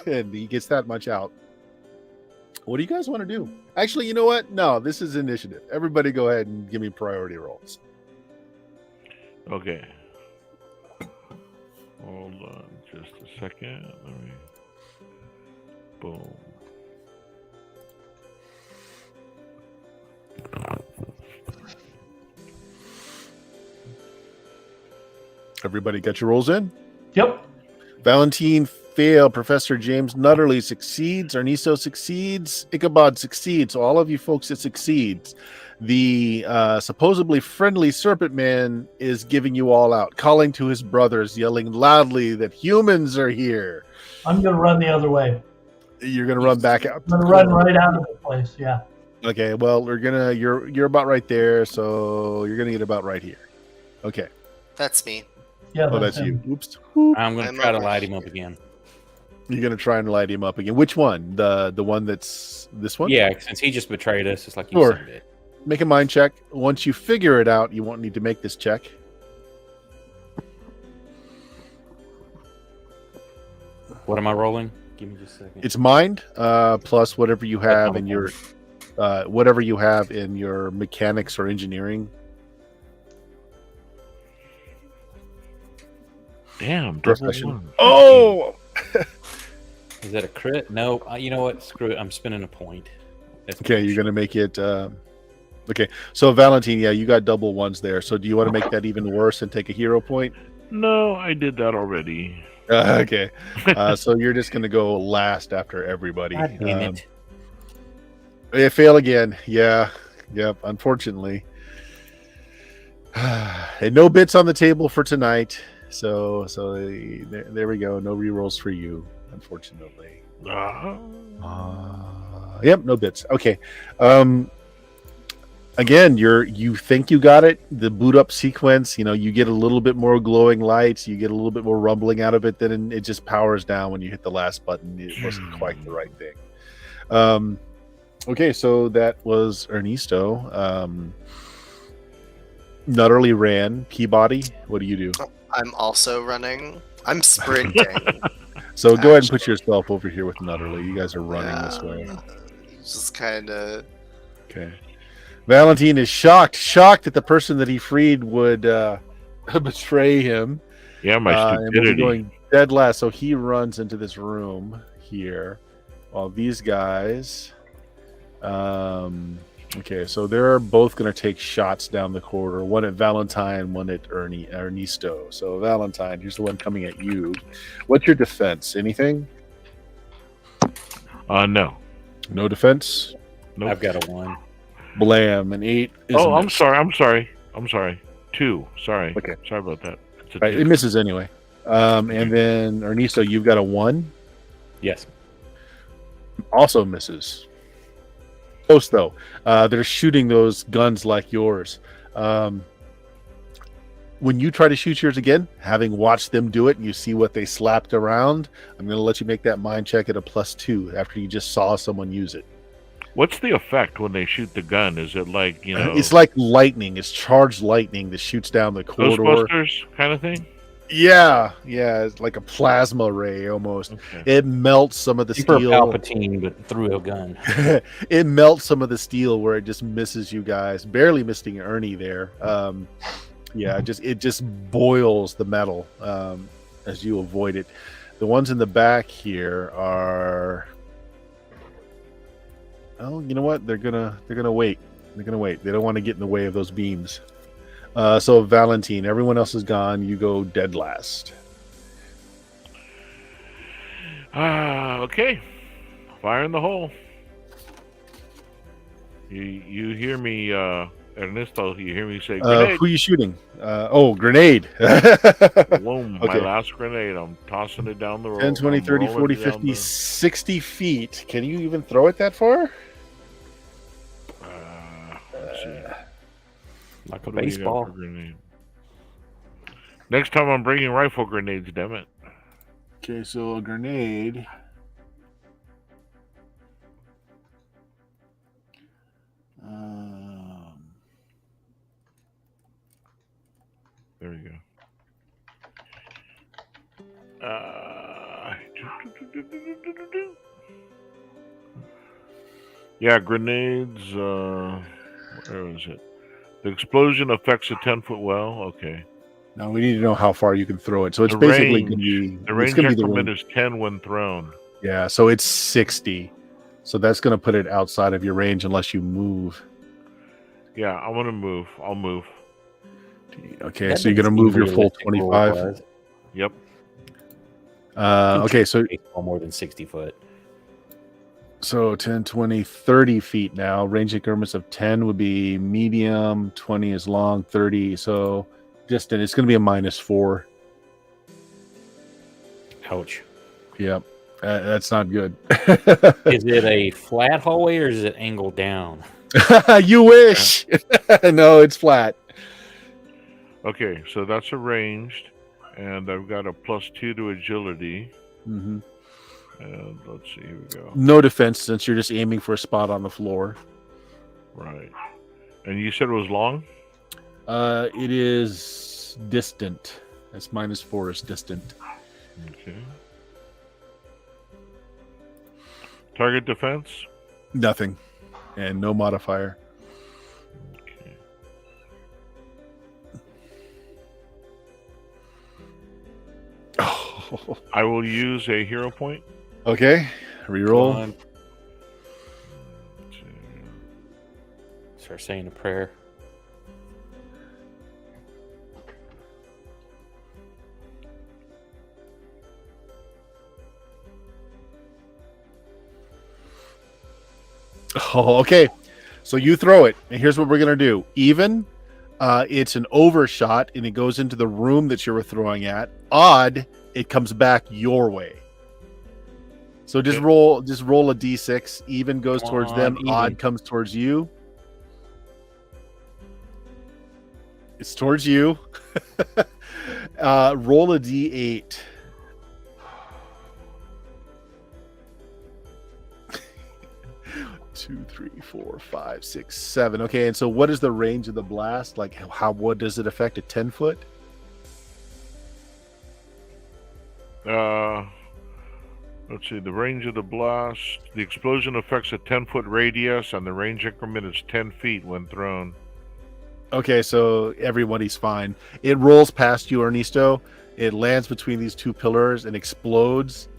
And he gets that much out. What do you guys want to do? Actually, you know what? No, this is initiative. Everybody go ahead and give me priority rolls.
Okay. Hold on just a second. Let me... Boom.
Everybody got your rolls in?
Yep.
Valentine failed. Professor James Nutterly succeeds. Ernesto succeeds. Ichabod succeeds. So all of you folks, it succeeds. The supposedly friendly serpent man is giving you all out, calling to his brothers, yelling loudly that humans are here.
I'm going to run the other way.
You're going to run back out.
I'm going to run right out of the place, yeah.
Okay, well, you're about right there, so you're going to get about right here. Okay.
That's me.
Yeah,
Oh, that's
him.
you. Oops.
I'm going to try to light him up again.
You're going to try and light him up again. Which one? The one that's this one?
Yeah, since he just betrayed us, it's like you
Sure.
said it.
Make a mind check. Once you figure it out, you won't need to make this check.
What am I rolling? Give me just a second.
It's mind plus whatever you have in your mechanics or engineering.
Damn.
Profession.
Double one.
Oh.
Is that a crit? No. You know what? Screw it. I'm spending a point. That's
Okay, you're gonna make it. Okay, so Valentine, yeah, you got double ones there. So do you want to make that even worse and take a hero point?
No, I did that already.
Okay, so you're just gonna go last after everybody.
God damn it.
You fail again. Yeah, yep. Unfortunately, and no bits on the table for tonight. So there we go. No rerolls for you, unfortunately. Yep, no bits. Okay. Again, you think you got it. The boot up sequence, you get a little bit more glowing lights, you get a little bit more rumbling out of it, then it just powers down when you hit the last button. It wasn't quite the right thing. Okay, so that was Ernesto. Nutterly ran. Peabody, what do you do?
I'm also running. I'm sprinting.
So go ahead and put yourself over here with Nutterly. You guys are running this way.
Just kind of.
Okay. Valentine is shocked that the person that he freed would betray him.
Yeah, my
And
stupidity.
we're going dead last. So he runs into this room here, while these guys. Okay, so they're both going to take shots down the corridor. One at Valentine, one at Ernesto. So Valentine, here's the one coming at you. What's your defense? Anything?
No.
No defense.
Nope.
I've got a 1.
Blam, an 8. Is
Oh,
a
I'm
miss.
sorry. 2. Sorry.
Okay.
Sorry about that. It's a
Right,
2.
it misses anyway. And then Ernesto, you've got a 1.
Yes.
Also misses. Close though. They're shooting those guns like yours. When you try to shoot yours again, having watched them do it, and you see what they slapped around, I'm going to let you make that mind check at a +2 after you just saw someone use it.
What's the effect when they shoot the gun? Is it like,
It's like lightning. It's charged lightning that shoots down the corridor.
Ghostbusters kind of thing?
Yeah, it's like a plasma ray almost.
Okay.
It melts some of the
Super
steel.
Palpatine, but through a gun.
It melts some of the steel where it just misses you guys, barely missing Ernie there. It just boils the metal as you avoid it. The ones in the back here are. Oh, you know what? They're gonna wait. They're gonna wait. They don't want to get in the way of those beams. So Valentine, everyone else is gone. You go dead last.
Okay. Fire in the hole. You hear me, Ernesto? You hear me say grenade?
Who are you shooting? Grenade.
Boom, my
Okay.
last grenade. I'm tossing it down the road.
10, 20,
I'm
30,
rolling
40,
it down
50, 60 feet. Can you even throw it that far?
Let's see.
Like a
What do we got
baseball.
for grenade? Next time I'm bringing rifle grenades, damn it.
Okay, so a grenade.
There we go. Yeah, grenades. Where is it? The explosion affects a 10-foot well. Okay.
Now we need to know how far you can throw it. So it's
The
basically
range.
going to be
The range
it's going to be the
increment
range.
is 10 when thrown.
Yeah, so it's 60. So that's going to put it outside of your range unless you move.
Yeah, I'm gonna move. I'll move.
Okay,
That
so you're going to
doesn't
move
seem
your full
realistic
25.
rules-wise.
Yep.
Okay, so
Baseball more than 60 foot.
10, 20, 30 feet now. Range increments of 10 would be medium, 20 is long, 30. So distant. It's going to be a -4.
Ouch.
Yep. That's not good.
Is it a flat hallway or is it angled down?
You wish. No, it's flat.
Okay, so that's arranged, and I've got a +2 to agility.
Mm-hmm.
And let's see, here we go.
No defense since you're just aiming for a spot on the floor.
Right. And you said it was long?
It is distant. That's -4 is distant.
Okay. Target defense?
Nothing. And no modifier.
Okay.
Oh.
I will use a hero point.
Okay. Reroll.
1, 2. Start saying a prayer.
Oh, okay. So you throw it, and here's what we're gonna do. Even, it's an overshot, and it goes into the room that you were throwing at. Odd, it comes back your way. So just
Okay.
roll a d6. Even goes
Come
towards
on,
them.
even.
Odd comes towards you. It's towards you. Roll a d8. Two, 3, 4, 5, 6, 7. Okay, and so what is the range of the blast? Like, what does it affect? A 10-foot?
Let's see. The range of the blast. The explosion affects a 10-foot radius, and the range increment is 10 feet when thrown.
Okay, so everybody's fine. It rolls past you, Ernesto. It lands between these two pillars and explodes,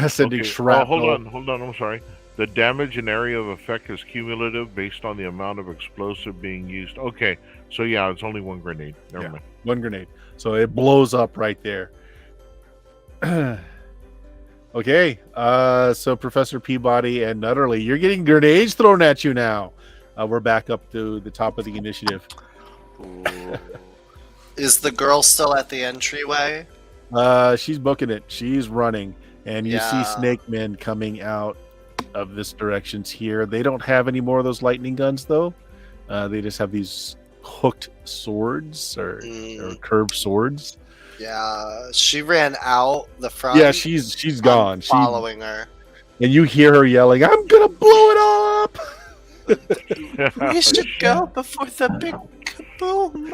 sending
Okay.
shrapnel.
Hold on. I'm sorry. The damage and area of effect is cumulative based on the amount of explosive being used. Okay, so yeah, it's only one grenade. Never
Yeah.
mind.
One grenade. So it blows up right there. Okay, so Professor Peabody and Nutterly, you're getting grenades thrown at you now. We're back up to the top of the initiative.
Is the girl still at the entryway?
She's booking it. She's running. And you see
Yeah.
Snake Men coming out of this directions here. They don't have any more of those lightning guns, though. They just have these hooked swords or curved swords.
Yeah, she ran out the front.
Yeah, she's gone.
I'm following her.
And you hear her yelling, "I'm gonna blow it up!"
We should go before the big Boom!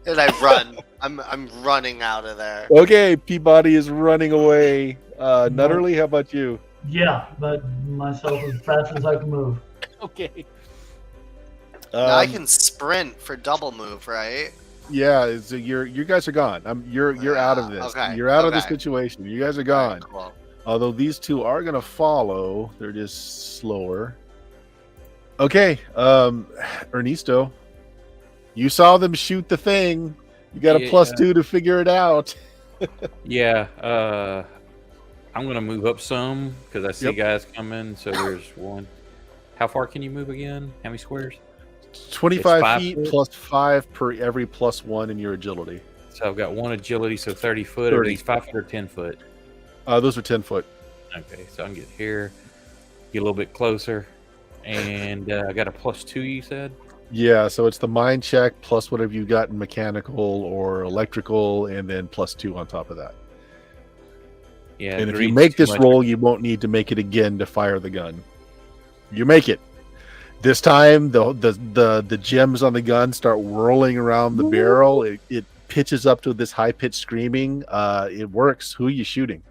And I run. I'm running out of there.
Okay, Peabody is running away. Nutterly, how about you?
Yeah, but myself as fast as I can move.
Okay.
Now I can sprint for double move, right?
Yeah, so you guys are gone. You're out of this.
Okay,
You're out of the
okay.
situation. You guys are
All
gone.
right, cool.
Although these two are gonna follow, they're just slower. Okay, Ernesto, you saw them shoot the thing. You got a
Yeah.
+2 to figure it out.
Yeah, I'm gonna move up some because I see
Yep.
guys coming. So there's one. How far can you move again? How many squares?
25
5
feet
foot?
plus 5 per every +1 in your agility.
So I've got one agility, so 30 foot. Or
30.
these 5 foot or 10 foot.
Those are 10 foot.
Okay, so I can get here, get a little bit closer, and I got a +2. You said.
Yeah, so it's the mind check plus whatever you got in mechanical or electrical, and then +2 on top of that.
Yeah.
And if you
greed's
make
too
this
much.
roll, you won't need to make it again to fire the gun. You make it. This time, the gems on the gun start whirling around the barrel. It pitches up to this high pitched screaming. It works. Who are you shooting?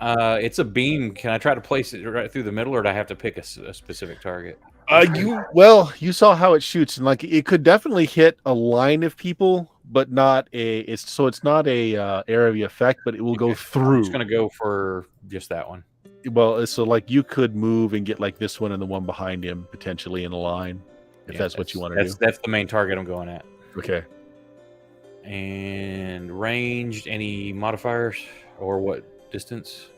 It's a beam. Can I try to place it right through the middle, or do I have to pick a specific target?
You saw how it shoots, and like it could definitely hit a line of people, but not a. It's not a area effect, but it will go
I'm
through.
just gonna go for just that one.
Well, so like you could move and get like this one and the one behind him potentially in a line, if
Yeah,
that's what you want to do.
That's the main target I'm going at.
Okay.
And ranged, any modifiers or what distance?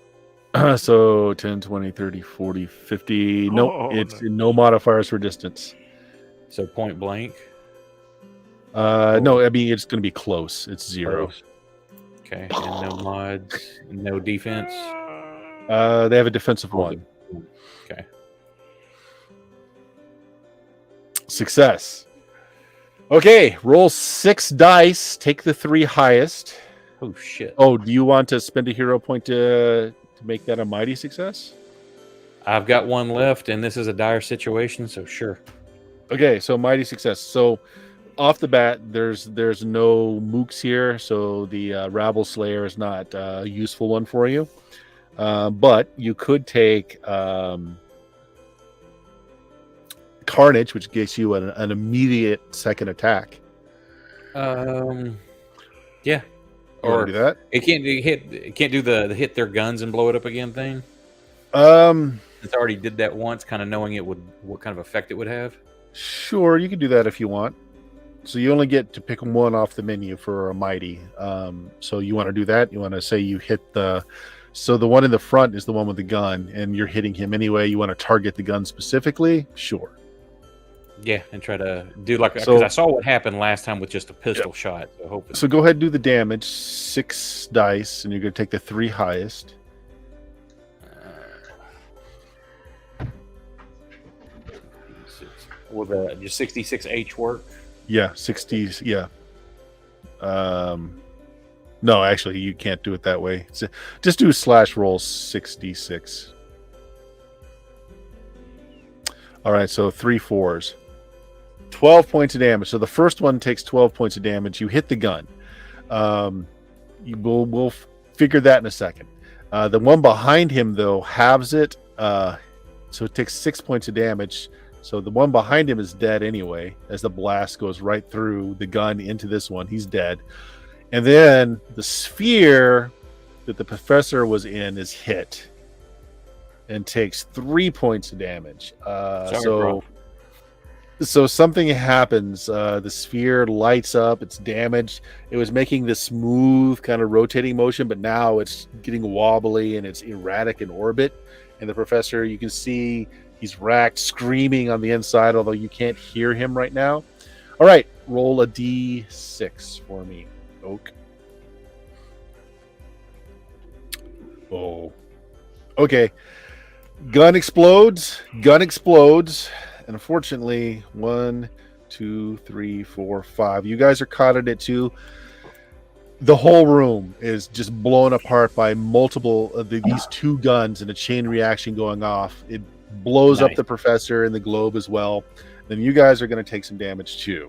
So 10, 20, 30, 40, 50. Nope, it's no modifiers for distance.
So point blank.
No, I mean it's going to be close. It's 0.
Close. Okay, and no mods, no defense.
They have a defensive 1.
Okay.
Success. Okay, roll 6 dice. Take the 3 highest.
Oh shit.
Oh, do you want to spend a hero point to make that a mighty success?
I've got one left, and this is a dire situation, so sure.
Okay, so mighty success. So off the bat, there's no mooks here, so the Rabble Slayer is not a useful one for you. But you could take Carnage, which gives you an immediate second attack.
Yeah.
You wanna do that?
It can't do the hit their guns and blow it up again thing. It's already did that once, kind of knowing what kind of effect it would have.
Sure, you can do that if you want. So you only get to pick one off the menu for a mighty. So you want to do that? You want to say you hit so the one in the front is the one with the gun, and you're hitting him anyway. You want to target the gun specifically? Sure.
Yeah, and try to do because
So-
I saw what happened last time with just a pistol shot. So hopefully,
So go ahead and do the damage. 6 dice, and you're going to take the 3 highest.
will just 66H work?
Yeah, 60s. Yeah. No, actually, you can't do it that way. Just do / roll 66. All right, so 3 4s. 12 points of damage. So the first one takes 12 points of damage. You hit the gun. We'll figure that in a second. The one behind him, though, halves it. So it takes 6 points of damage. So the one behind him is dead anyway, as the blast goes right through the gun into this one. He's dead. And then the sphere that the professor was in is hit and takes 3 points of damage. So something happens. The sphere lights up. It's damaged. It was making this smooth kind of rotating motion, but now it's getting wobbly and it's erratic in orbit. And the professor, you can see he's racked, screaming on the inside, although you can't hear him right now. All right, roll a d6 for me, Oak. Oh. Okay. Gun explodes. And unfortunately, 1, 2, 3, 4, 5. You guys are caught in it too. The whole room is just blown apart by multiple of these 2 guns and a chain reaction going off. It blows up
Nice.
the professor and the globe as well. then you guys are going to take some damage too.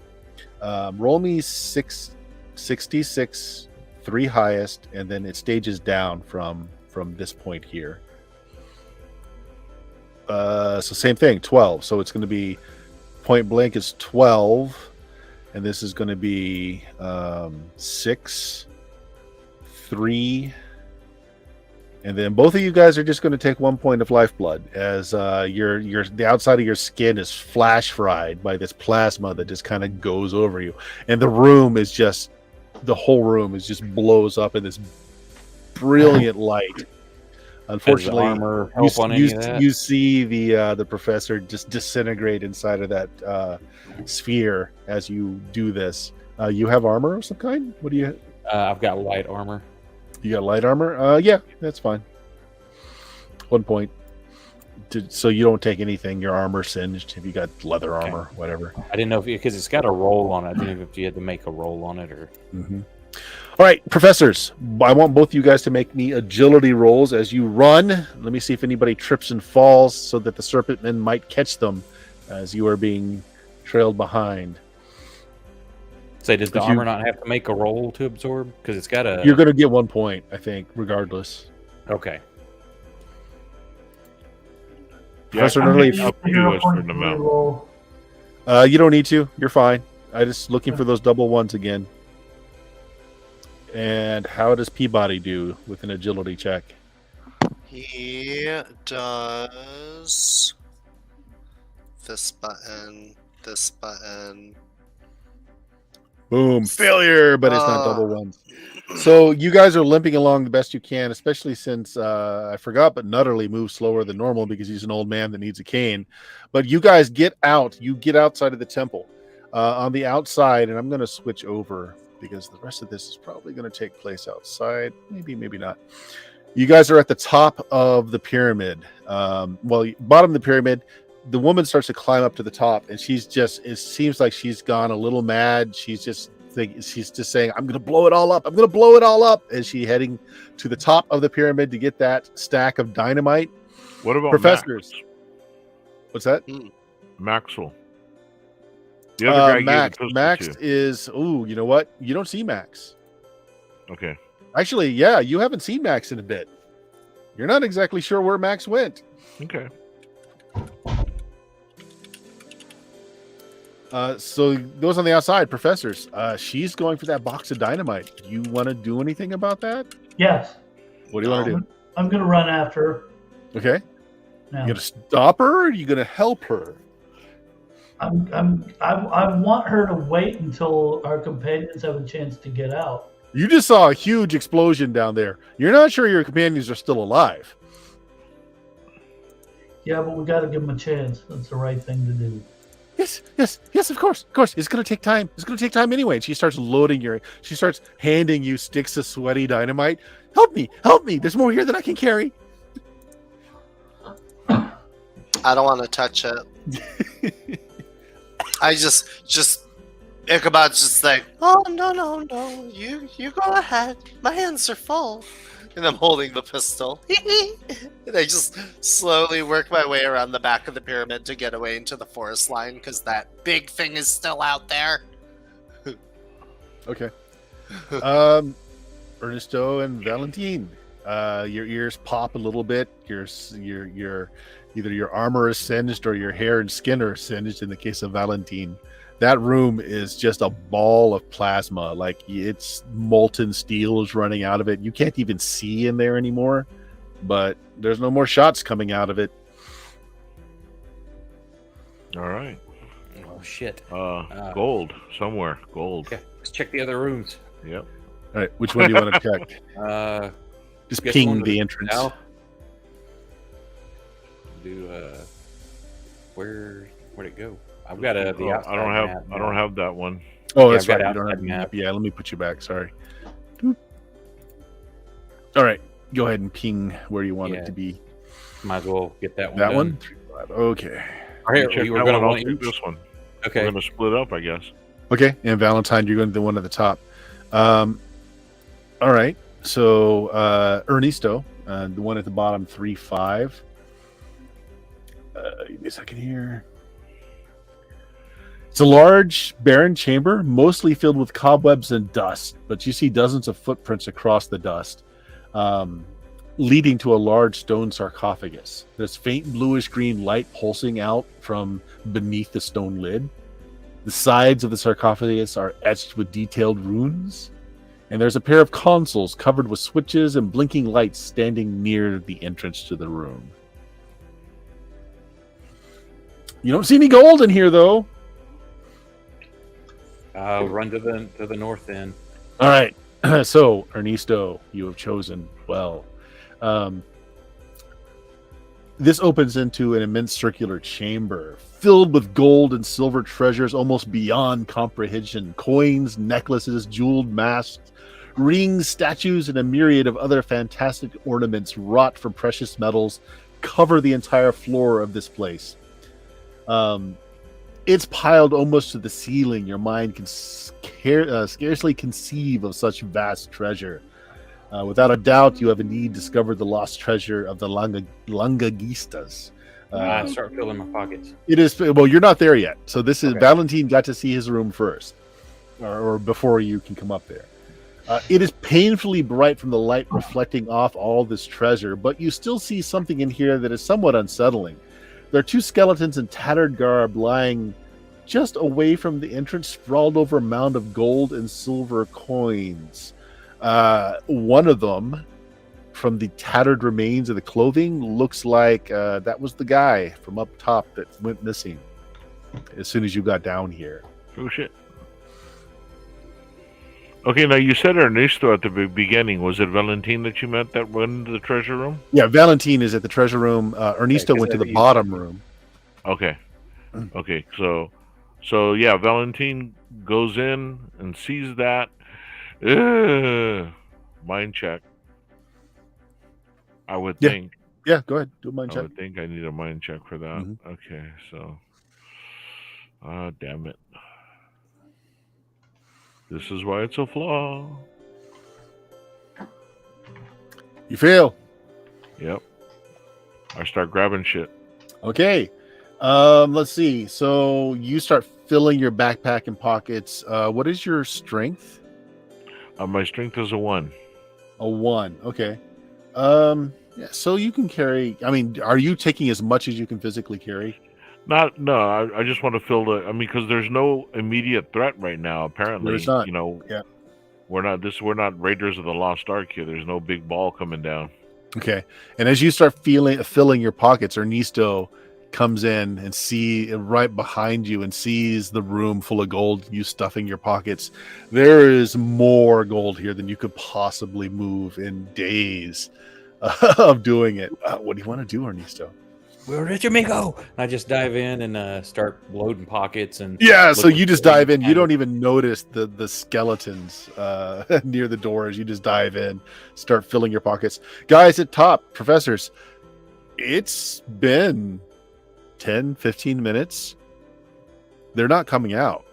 Roll me 66, 3 highest, and then it stages down from this point here. So same thing, 12. So it's going to be point blank is 12, and this is going to be 6, 3, and then both of you guys are just going to take 1 point of lifeblood as the outside of your skin is flash fried by this plasma that just kind of goes over you, and the whole room is just blows up in this brilliant light. Unfortunately, you see the professor just disintegrate inside of that sphere as you do this. You have armor of some kind? What do you?
I've got light armor.
You got light armor? Yeah, that's fine. 1 point. So you don't take anything. Your armor singed. If you got leather armor, whatever.
I didn't know because it's got a roll on it. I didn't know if you had to make a roll on it or.
Mm-hmm. All right, professors. I want both you guys to make me agility rolls as you run. Let me see if anybody trips and falls, so that the serpent men might catch them as you are being trailed behind.
Say, does the armor not have to make a roll to absorb? Because it's got a.
You're going to get 1 point, I think, regardless.
Okay.
Professor
You
don't need to. You're fine. I'm just looking for those double ones again. And how does Peabody do with an agility check?
He does this button, this button.
Boom, failure, but it's not double ones. So you guys are limping along the best you can, especially since I forgot, but Nutterly moves slower than normal because he's an old man that needs a cane. But you guys get out. You get outside of the temple. On the outside, and I'm going to switch over because the rest of this is probably going to take place outside. Maybe, maybe not. You guys are at the top of the pyramid. Bottom of the pyramid. The woman starts to climb up to the top, and it seems like she's gone a little mad. She's just saying, I'm going to blow it all up. I'm going to blow it all up. As she heading to the top of the pyramid to get that stack of dynamite.
What about
professors?
Max?
What's that?
Maxwell. The other guy
Max is, you know what? You don't see Max.
Okay.
Actually, yeah, you haven't seen Max in a bit. You're not exactly sure where Max went.
Okay.
So those on the outside, professors, she's going for that box of dynamite. You want to do anything about that?
Yes.
What do you want to do?
I'm going to run after her.
Okay.
Now.
You going to stop her, or are you going to help her?
I want her to wait until our companions have a chance to get out.
You just saw a huge explosion down there. You're not sure your companions are still alive.
Yeah, but we got to give them a chance. That's the right thing to do.
Yes, of course. It's going to take time. It's going to take time anyway. And she starts she starts handing you sticks of sweaty dynamite. Help me. There's more here than I can carry.
I don't want to touch it. I just Ichabod's just like, oh, no, you go ahead. My hands are full. And I'm holding the pistol. And I just slowly work my way around the back of the pyramid to get away into the forest line, because that big thing is still out there.
Okay. Ernesto and Valentine, your ears pop a little bit. Your either your armor is singed or your hair and skin are singed in the case of Valentine. That room is just a ball of plasma. Like, it's molten steel is running out of it. You can't even see in there anymore, but there's no more shots coming out of it.
All right.
Oh, shit.
Gold somewhere. Gold.
Okay, let's check the other rooms.
Yep.
All right. Which one do you want to check? Just ping the entrance.
South. Where'd it go? I've got the outside map.
I don't have that one.
Oh,
Yeah,
that's
I've got
right. You don't have
outside
the
map.
map. Yeah, let me put you back. Sorry. Doop. All right. Go ahead and ping where you want it to be.
Might as well get that one.
That
done.
one? 3, 5. Okay.
All right,
Check
you were
that
going to
one,
want
I'll take
each?
this one.
Okay.
We're going to split up, I guess.
Okay. And Valentine, you're going to the one at the top. All right. So Ernesto, the one at the bottom, 3, 5. Give me a second here. It's a large, barren chamber, mostly filled with cobwebs and dust, but you see dozens of footprints across the dust, leading to a large stone sarcophagus. There's faint bluish-green light pulsing out from beneath the stone lid. The sides of the sarcophagus are etched with detailed runes, and there's a pair of consoles covered with switches and blinking lights standing near the entrance to the room. You don't see any gold in here, though.
Run to the north end.
All right. So, Ernesto, you have chosen well. This opens into an immense circular chamber filled with gold and silver treasures almost beyond comprehension. Coins, necklaces, jeweled masks, rings, statues, and a myriad of other fantastic ornaments wrought from precious metals cover the entire floor of this place. It's piled almost to the ceiling. Your mind can scarcely conceive of such vast treasure. Without a doubt, you have indeed discovered the lost treasure of the Langagistas.
I start filling my pockets.
It is, well, you're not there yet. So this is,
Okay.
Valentine got to see his room first, or before you can come up there. It is painfully bright from the light reflecting off all this treasure, but you still see something in here that is somewhat unsettling. There are two skeletons in tattered garb lying just away from the entrance, sprawled over a mound of gold and silver coins. One of them, from the tattered remains of the clothing, looks like that was the guy from up top that went missing as soon as you got down here.
Oh, shit. Okay, now you said Ernesto at the beginning. Was it Valentine that you met that went into the treasure room?
Yeah, Valentine is at the treasure room. Ernesto
'cause
went to the
you-
bottom room.
Okay. Okay, so yeah, Valentine goes in and sees that. Mind check. I would
Yeah.
think.
Yeah, go ahead. Do a mind
I
check.
would think I need a mind check for that.
Mhm.
Okay, so. Damn it. This is why it's a flaw.
You fail.
Yep. I start grabbing shit.
Okay. Let's see. So you start filling your backpack and pockets. What is your strength?
My strength is a 1.
A 1. Okay. Yeah, so you can carry. I mean, are you taking as much as you can physically carry?
I just want to fill the. I mean, because there's no immediate threat right now. Apparently,
There's not.
You know,
Yeah.
we're not Raiders of the Lost Ark here. There's no big ball coming down.
Okay. And as you start filling your pockets, Ernesto comes in and see right behind you and sees the room full of gold, you stuffing your pockets. There is more gold here than you could possibly move in days of doing it. What do you want to do, Ernesto?
We're rich, amigo. I just dive in and start loading pockets and
Yeah, so
looking
you just
for
dive in. You
any-
don't even notice the skeletons near the doors. You just dive in, start filling your pockets. Guys at top, professors, it's been 10, 15 minutes. They're not coming out.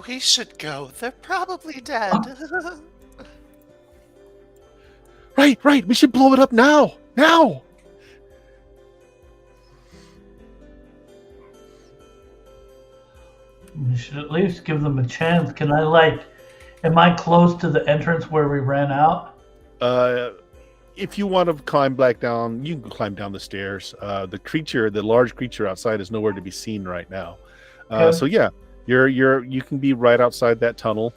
We should go. They're probably dead.
Right. We should blow it up now. Now.
You should at least give them a chance. Am I close to the entrance where we ran out?
If you want to climb back down, you can climb down the stairs. The large creature outside is nowhere to be seen right now.
Okay.
So yeah, you can be right outside that tunnel,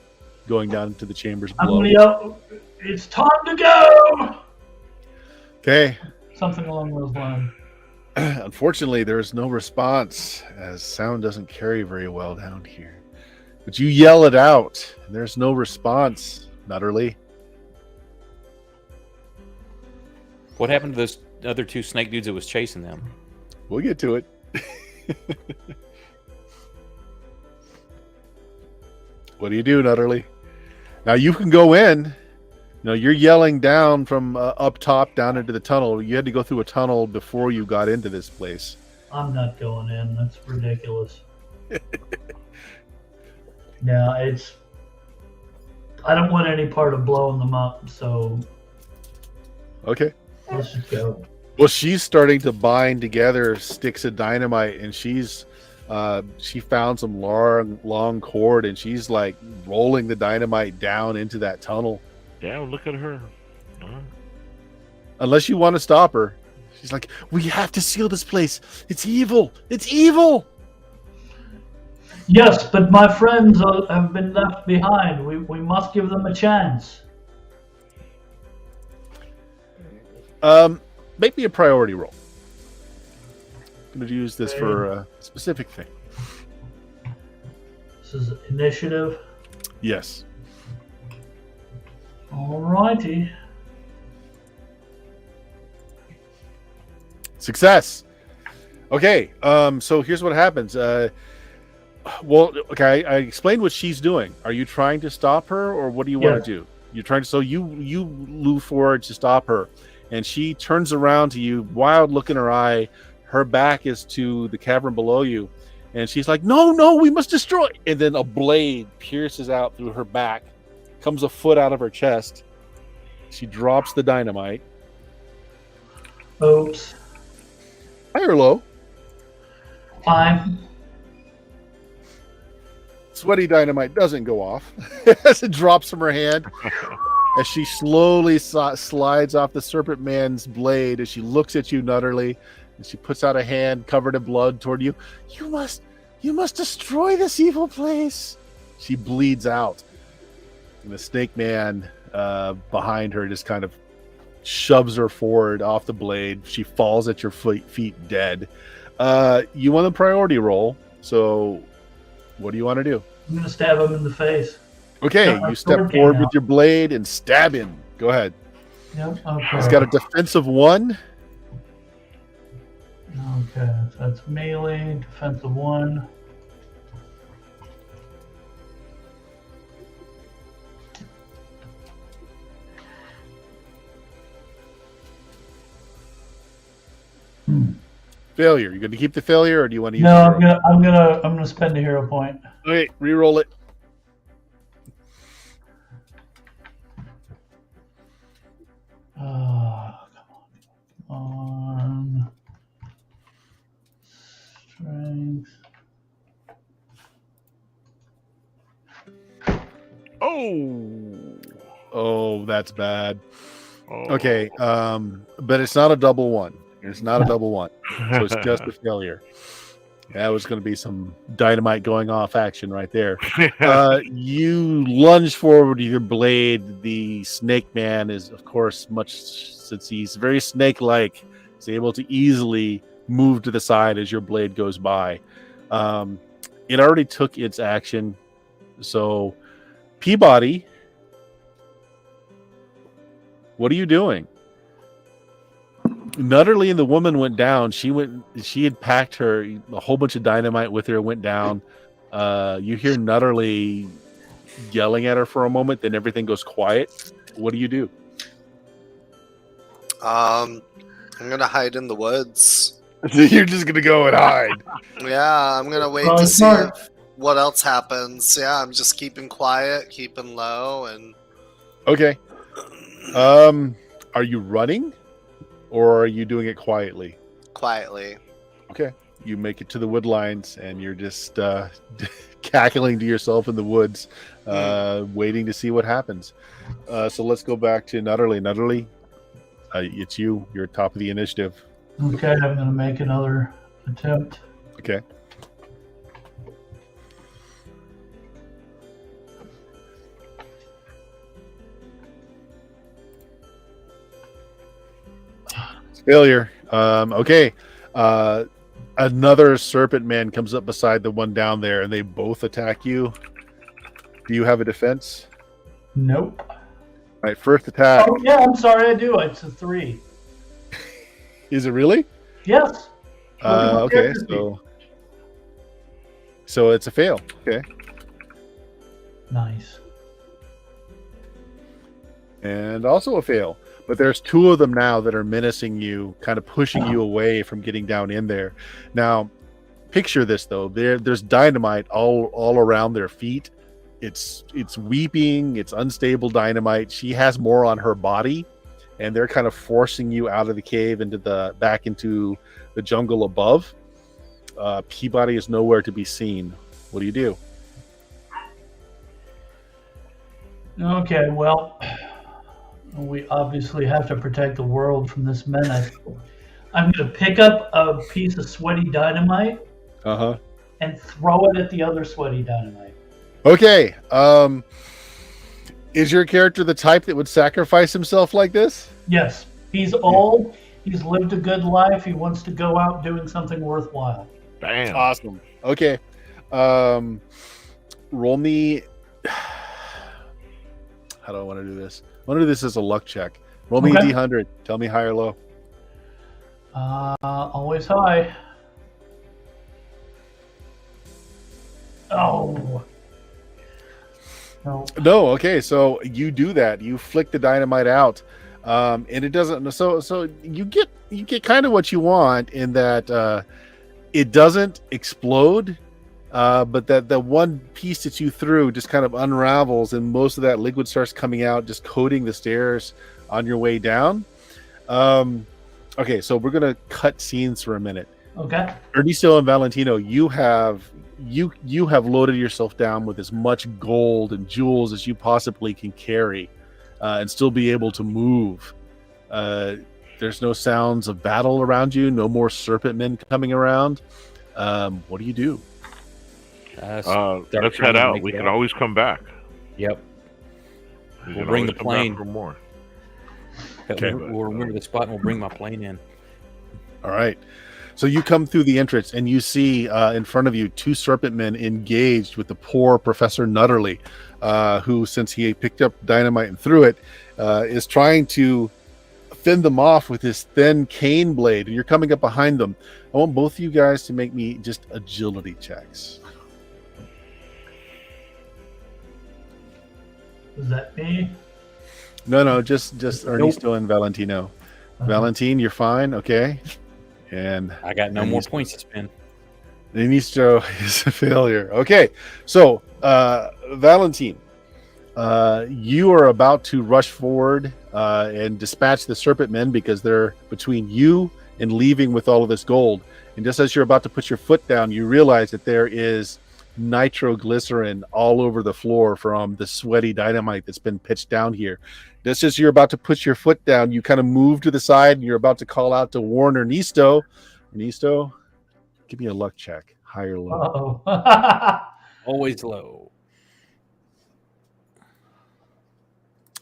going down into the chambers
I'm
below.
gonna yell, "It's time to go!"
Okay.
Something along those lines.
Unfortunately, there's no response, as sound doesn't carry very well down here. But you yell it out, and there's no response, Nutterly.
What happened to those other two snake dudes that was chasing them?
We'll get to it. What do you do, Nutterly? Now you can go in. You know, you're yelling down from up top down into the tunnel. You had to go through a tunnel before you got into this place.
I'm not going in. That's ridiculous. No, I don't want any part of blowing them up, so
Okay.
let's just go.
Well, she's starting to bind together sticks of dynamite, and she found some long cord, and she's like rolling the dynamite down into that tunnel.
Yeah, look at her.
Unless you want to stop her. She's like, we have to seal this place. It's evil. It's evil.
Yes, but my friends have been left behind. We must give them a chance.
Make me a priority roll. I'm going to use this for a specific thing.
This is initiative.
Yes.
Alrighty.
Success. Okay. So here's what happens. Well, okay. I explained what she's doing. Are you trying to stop her, or what do you want to do? You're trying to. So you move forward to stop her, and she turns around to you, wild look in her eye. Her back is to the cavern below you, and she's like, "No, we must destroy." And then a blade pierces out through her back, comes a foot out of her chest. She drops the dynamite.
Oops.
High or low?
Fine.
Sweaty dynamite doesn't go off as it drops from her hand. As she slowly slides off the serpent man's blade, as she looks at you nutterly, and she puts out a hand covered in blood toward you. You must destroy this evil place. She bleeds out, and the snake man behind her just kind of shoves her forward off the blade. She falls at your feet dead. You want a priority roll, so what do you want to do?
I'm going to stab him in the face.
Okay, you step forward with your blade and stab him. Go ahead.
Yep, okay.
He's got a defensive 1.
Okay, so that's melee, defensive 1.
Failure. You going to keep the failure, or do you want to use?
No, I'm gonna spend a hero point.
Okay, re-roll it.
Come on. Strength.
Oh, that's bad.
Oh.
Okay, but it's not a double 1. It's not a double 1, so it's just a failure. That was going to be some dynamite going off action right there. You lunge forward with your blade. The snake man is, of course, since he's very snake-like, is able to easily move to the side as your blade goes by. It already took its action, so Peabody, what are you doing? Nutterly and the woman went down. She had packed a whole bunch of dynamite with her, went down. You hear Nutterly yelling at her for a moment, then everything goes quiet. What do you do?
I'm gonna hide in the woods.
You're just gonna go and hide.
Yeah, I'm gonna wait to see what else happens. Yeah, I'm just keeping quiet, keeping low, and
Okay. Are you running? Or are you doing it quietly?
Quietly.
Okay. You make it to the wood lines, and you're just cackling to yourself in the woods, waiting to see what happens. So let's go back to Nutterly. Nutterly, it's you. You're top of the initiative.
Okay, I'm going to make another attempt.
Okay. Failure. Okay. Another serpent man comes up beside the one down there, and they both attack you. Do you have a defense?
Nope.
All right, first attack.
Oh, yeah, I'm sorry, I do. It's a 3.
Is it really?
Yes.
Okay, so it's a fail. Okay.
Nice.
And also a fail. But there's 2 of them now that are menacing you, kind of pushing you away from getting down in there. Now, picture this though. There's dynamite all around their feet. It's weeping. It's unstable dynamite. She has more on her body, and they're kind of forcing you out of the cave back into the jungle above. Peabody is nowhere to be seen. What do you do?
Okay, well, we obviously have to protect the world from this menace. I'm going to pick up a piece of sweaty dynamite and throw it at the other sweaty dynamite.
Okay. Is your character the type that would sacrifice himself like this?
Yes. He's old. He's lived a good life. He wants to go out doing something worthwhile.
Bam.
Awesome. Okay. Roll me. How do I want to do this? I want to do this as a luck check. Roll me a D100. Tell me high or low.
Always high. Oh.
No. Okay. So you do that. You flick the dynamite out, and it doesn't. So you get kind of what you want in that it doesn't explode, but that the one piece that you threw just kind of unravels, and most of that liquid starts coming out, just coating the stairs on your way down. Okay, so we're gonna cut scenes for a minute.
Okay.
Ernesto and Valentino, you have loaded yourself down with as much gold and jewels as you possibly can carry, and still be able to move. There's no sounds of battle around you. No more serpent men coming around. What do you do?
Let's head out. We can always come back.
Yep.
We'll
bring the plane
for more.
Okay. We'll remember the spot and we'll bring my plane in.
All right. So you come through the entrance and you see in front of you two serpent men engaged with the poor Professor Nutterly, who, since he picked up dynamite and threw it, is trying to fend them off with his thin cane blade. And you're coming up behind them. I want both of you guys to make me just agility checks.
Is that me?
No, just Ernesto and Valentino. Valentine, you're fine, okay? And
I got no more points to spend.
Ernesto is a failure. Okay, so Valentine, you are about to rush forward and dispatch the serpent men because they're between you and leaving with all of this gold. And just as you're about to put your foot down, you realize that there is nitroglycerin all over the floor from the sweaty dynamite that's been pitched down here. Just as you're about to put your foot down, you kind of move to the side and you're about to call out to warn Ernesto. Ernesto, give me a luck check. High or low?
Always low.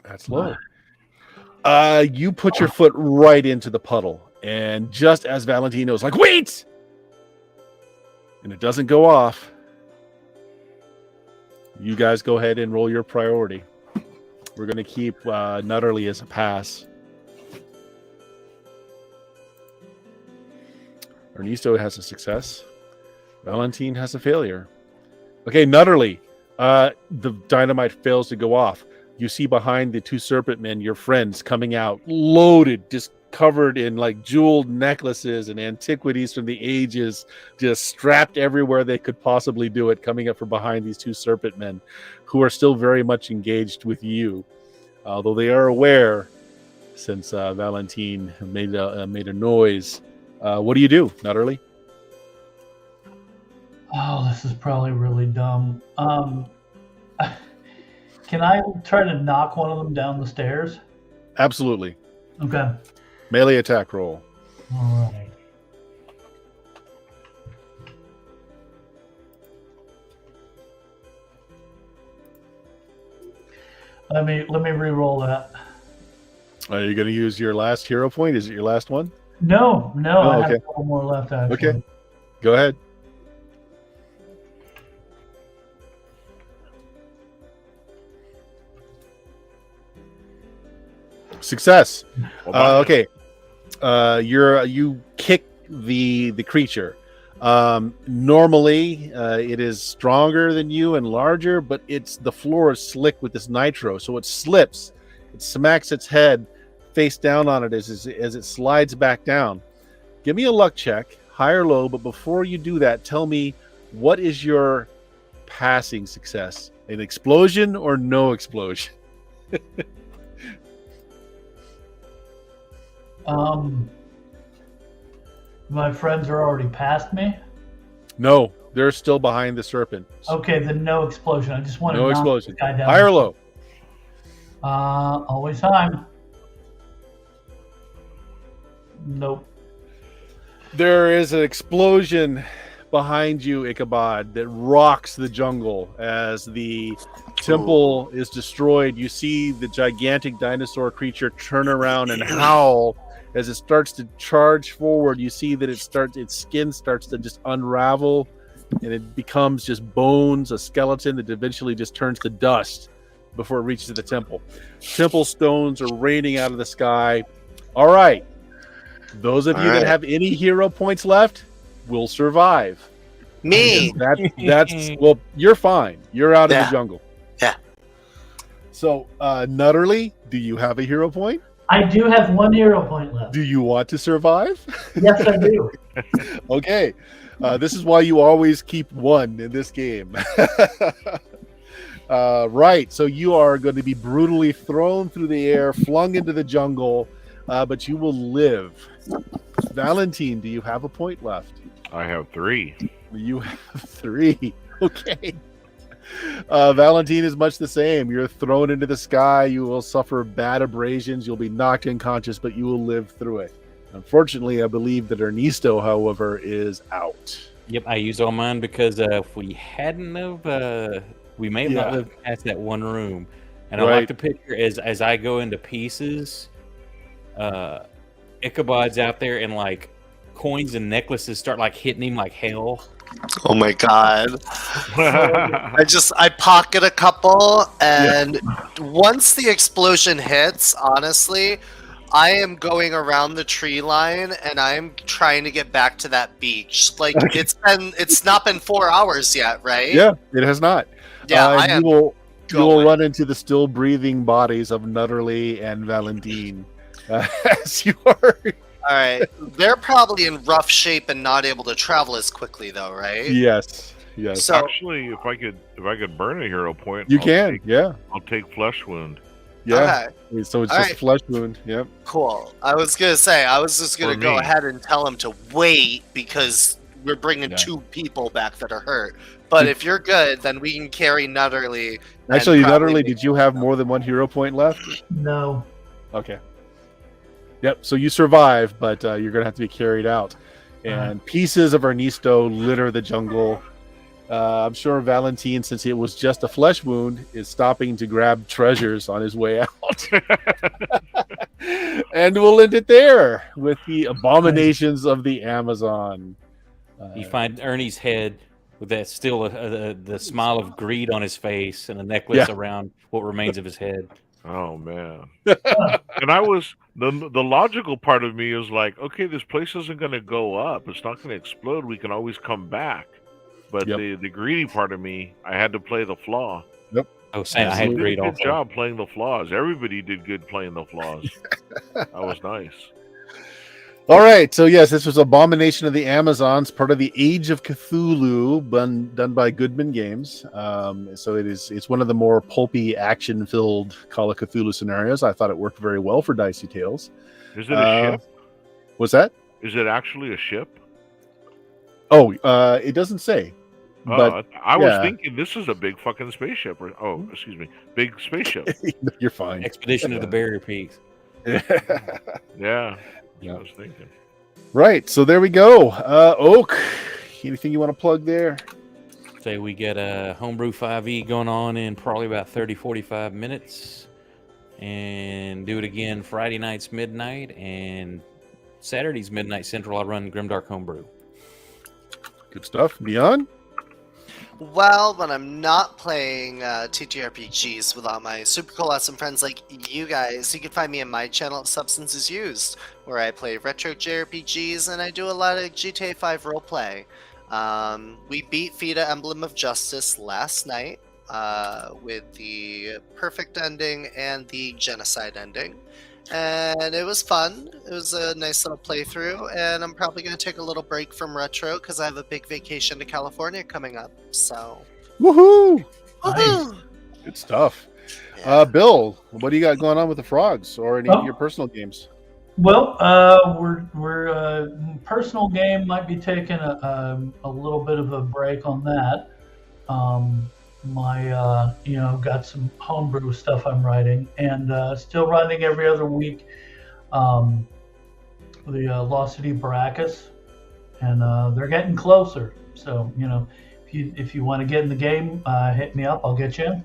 That's low. You put your foot right into the puddle, and just as Valentino's like, wait! And it doesn't go off, you guys go ahead and roll your priority. We're going to keep Nutterly as a pass. Ernesto has a success. Valentine has a failure. Okay, Nutterly. The dynamite fails to go off. You see behind the two serpent men, your friends coming out, loaded, just covered in like jeweled necklaces and antiquities from the ages, just strapped everywhere they could possibly do it, coming up from behind these two serpent men who are still very much engaged with you. Although they are aware, since Valentine made a noise. What do you do, Nutterly?
Oh, this is probably really dumb. Can I try to knock one of them down the stairs?
Absolutely.
Okay.
Melee attack roll.
All right. Let me re-roll that.
Are you going to use your last hero point? Is it your last one?
No.
Oh,
I
okay.
have a couple more left, actually.
Okay. Go ahead. Success. Okay. You kick the creature. Normally, it is stronger than you and larger, but the floor is slick with this nitro, so it slips. It smacks its head face down on it as it slides back down. Give me a luck check, high or low, but before you do that, tell me, what is your passing success? An explosion or no explosion?
My friends are already past me.
No, they're still behind the serpent.
Okay, then no explosion. I just want to
No
knock
explosion.
this guy down.
High or low?
Always high. Nope.
There is an explosion behind you, Ichabod, that rocks the jungle as the temple is destroyed. You see the gigantic dinosaur creature turn around and howl as it starts to charge forward. You see that its skin starts to just unravel, and it becomes just bones, a skeleton that eventually just turns to dust before it reaches the temple. Temple stones are raining out of the sky. All right. Those of you that have any hero points left will survive.
Me.
That's well, you're fine. You're out of the jungle.
Yeah.
So, Nutterly, do you have a hero point?
I do have 1 hero point left.
Do you want to survive?
Yes, I do.
Okay. This is why you always keep 1 in this game. Right. So you are going to be brutally thrown through the air, flung into the jungle, but you will live. Valentine, do you have a point left?
I have 3.
You have 3. Okay. Valentine is much the same. You're thrown into the sky. You will suffer bad abrasions. You'll be knocked unconscious, but you will live through it. Unfortunately, I believe that Ernesto, however, is out.
Yep, I used all mine because if we hadn't have, we may have not lived past that one room. And I like to picture as I go into pieces, Ichabod's out there and like coins and necklaces start like hitting him like hell.
Oh my god. I pocket a couple, and once the explosion hits, honestly, I am going around the tree line and I'm trying to get back to that beach. Like it's not been 4 hours yet, right?
Yeah, it has not.
Yeah,
you will run into the still breathing bodies of Nutterly and Valentine as you are.
All right, they're probably in rough shape and not able to travel as quickly, though, right?
Yes.
So
actually, if I could burn a hero point, I'll take flesh wound.
Yeah. Okay. So it's
All
just
right.
flesh wound. Yep.
Cool. I was just gonna go ahead and tell him to wait because we're bringing 2 people back that are hurt. But if you're good, then we can carry Nutterly.
Actually, Nutterly, did you have more than 1 hero point left?
No.
Okay. Yep. So you survive, but you're gonna have to be carried out, and pieces of Ernesto litter the jungle. I'm sure Valentine, since it was just a flesh wound, is stopping to grab treasures on his way out. And we'll end it there with the Abominations of the Amazon.
You find Ernie's head with that still the smile of greed on his face and a necklace around what remains of his head.
Oh man! And the logical part of me is like, okay, this place isn't going to go up. It's not going to explode. We can always come back. But the greedy part of me, I had to play the flaw.
Yep.
Oh, Sam, I had greed also.
Good job playing the flaws. Everybody did good playing the flaws. That was nice.
All right, so yes, this was Abomination of the Amazons, part of the Age of Cthulhu, done by Goodman Games. So it's one of the more pulpy, action-filled Call of Cthulhu scenarios. I thought it worked very well for Dicey Tales.
Is it a ship?
What's that?
Is it actually a ship?
Oh, it doesn't say. But
I was thinking this is a big fucking spaceship. Big spaceship.
You're fine.
Expedition to the Barrier Peaks.
Yeah. I was thinking.
Right, so there we go. Oak, anything you want to plug there?
Say we get a Homebrew 5e going on in probably about 30-45 minutes. And do it again Friday nights midnight, and Saturdays midnight Central I run Grimdark Homebrew.
Good stuff. Beyond?
Well, when I'm not playing TTRPGs with all my super cool awesome friends like you guys, you can find me on my channel Substances Used, where I play retro JRPGs and I do a lot of GTA 5 roleplay. We beat Fida Emblem of Justice last night with the perfect ending and the genocide ending. And it was fun. It was a nice little playthrough, and I'm probably going to take a little break from retro because I have a big vacation to California coming up. So,
woohoo!
Woohoo!
Nice. Good stuff. Yeah. Bill, what do you got going on with the frogs or any of your personal games?
Well, we're personal game might be taking a little bit of a break on that. My got some homebrew stuff I'm writing, and still running every other week. Um, the Lost City Baracus, and they're getting closer. So if you want to get in the game, hit me up. I'll get you in.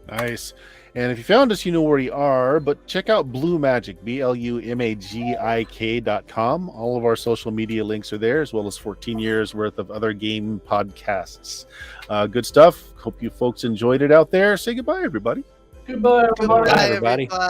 Nice. And if you found us, you know where you are, but check out Blue Magic, BLUMAGIK.com. All of our social media links are there, as well as 14 years worth of other game podcasts. Good stuff. Hope you folks enjoyed it out there. Say goodbye, everybody.
Goodbye, everybody.
Goodbye,
everybody.
everybody.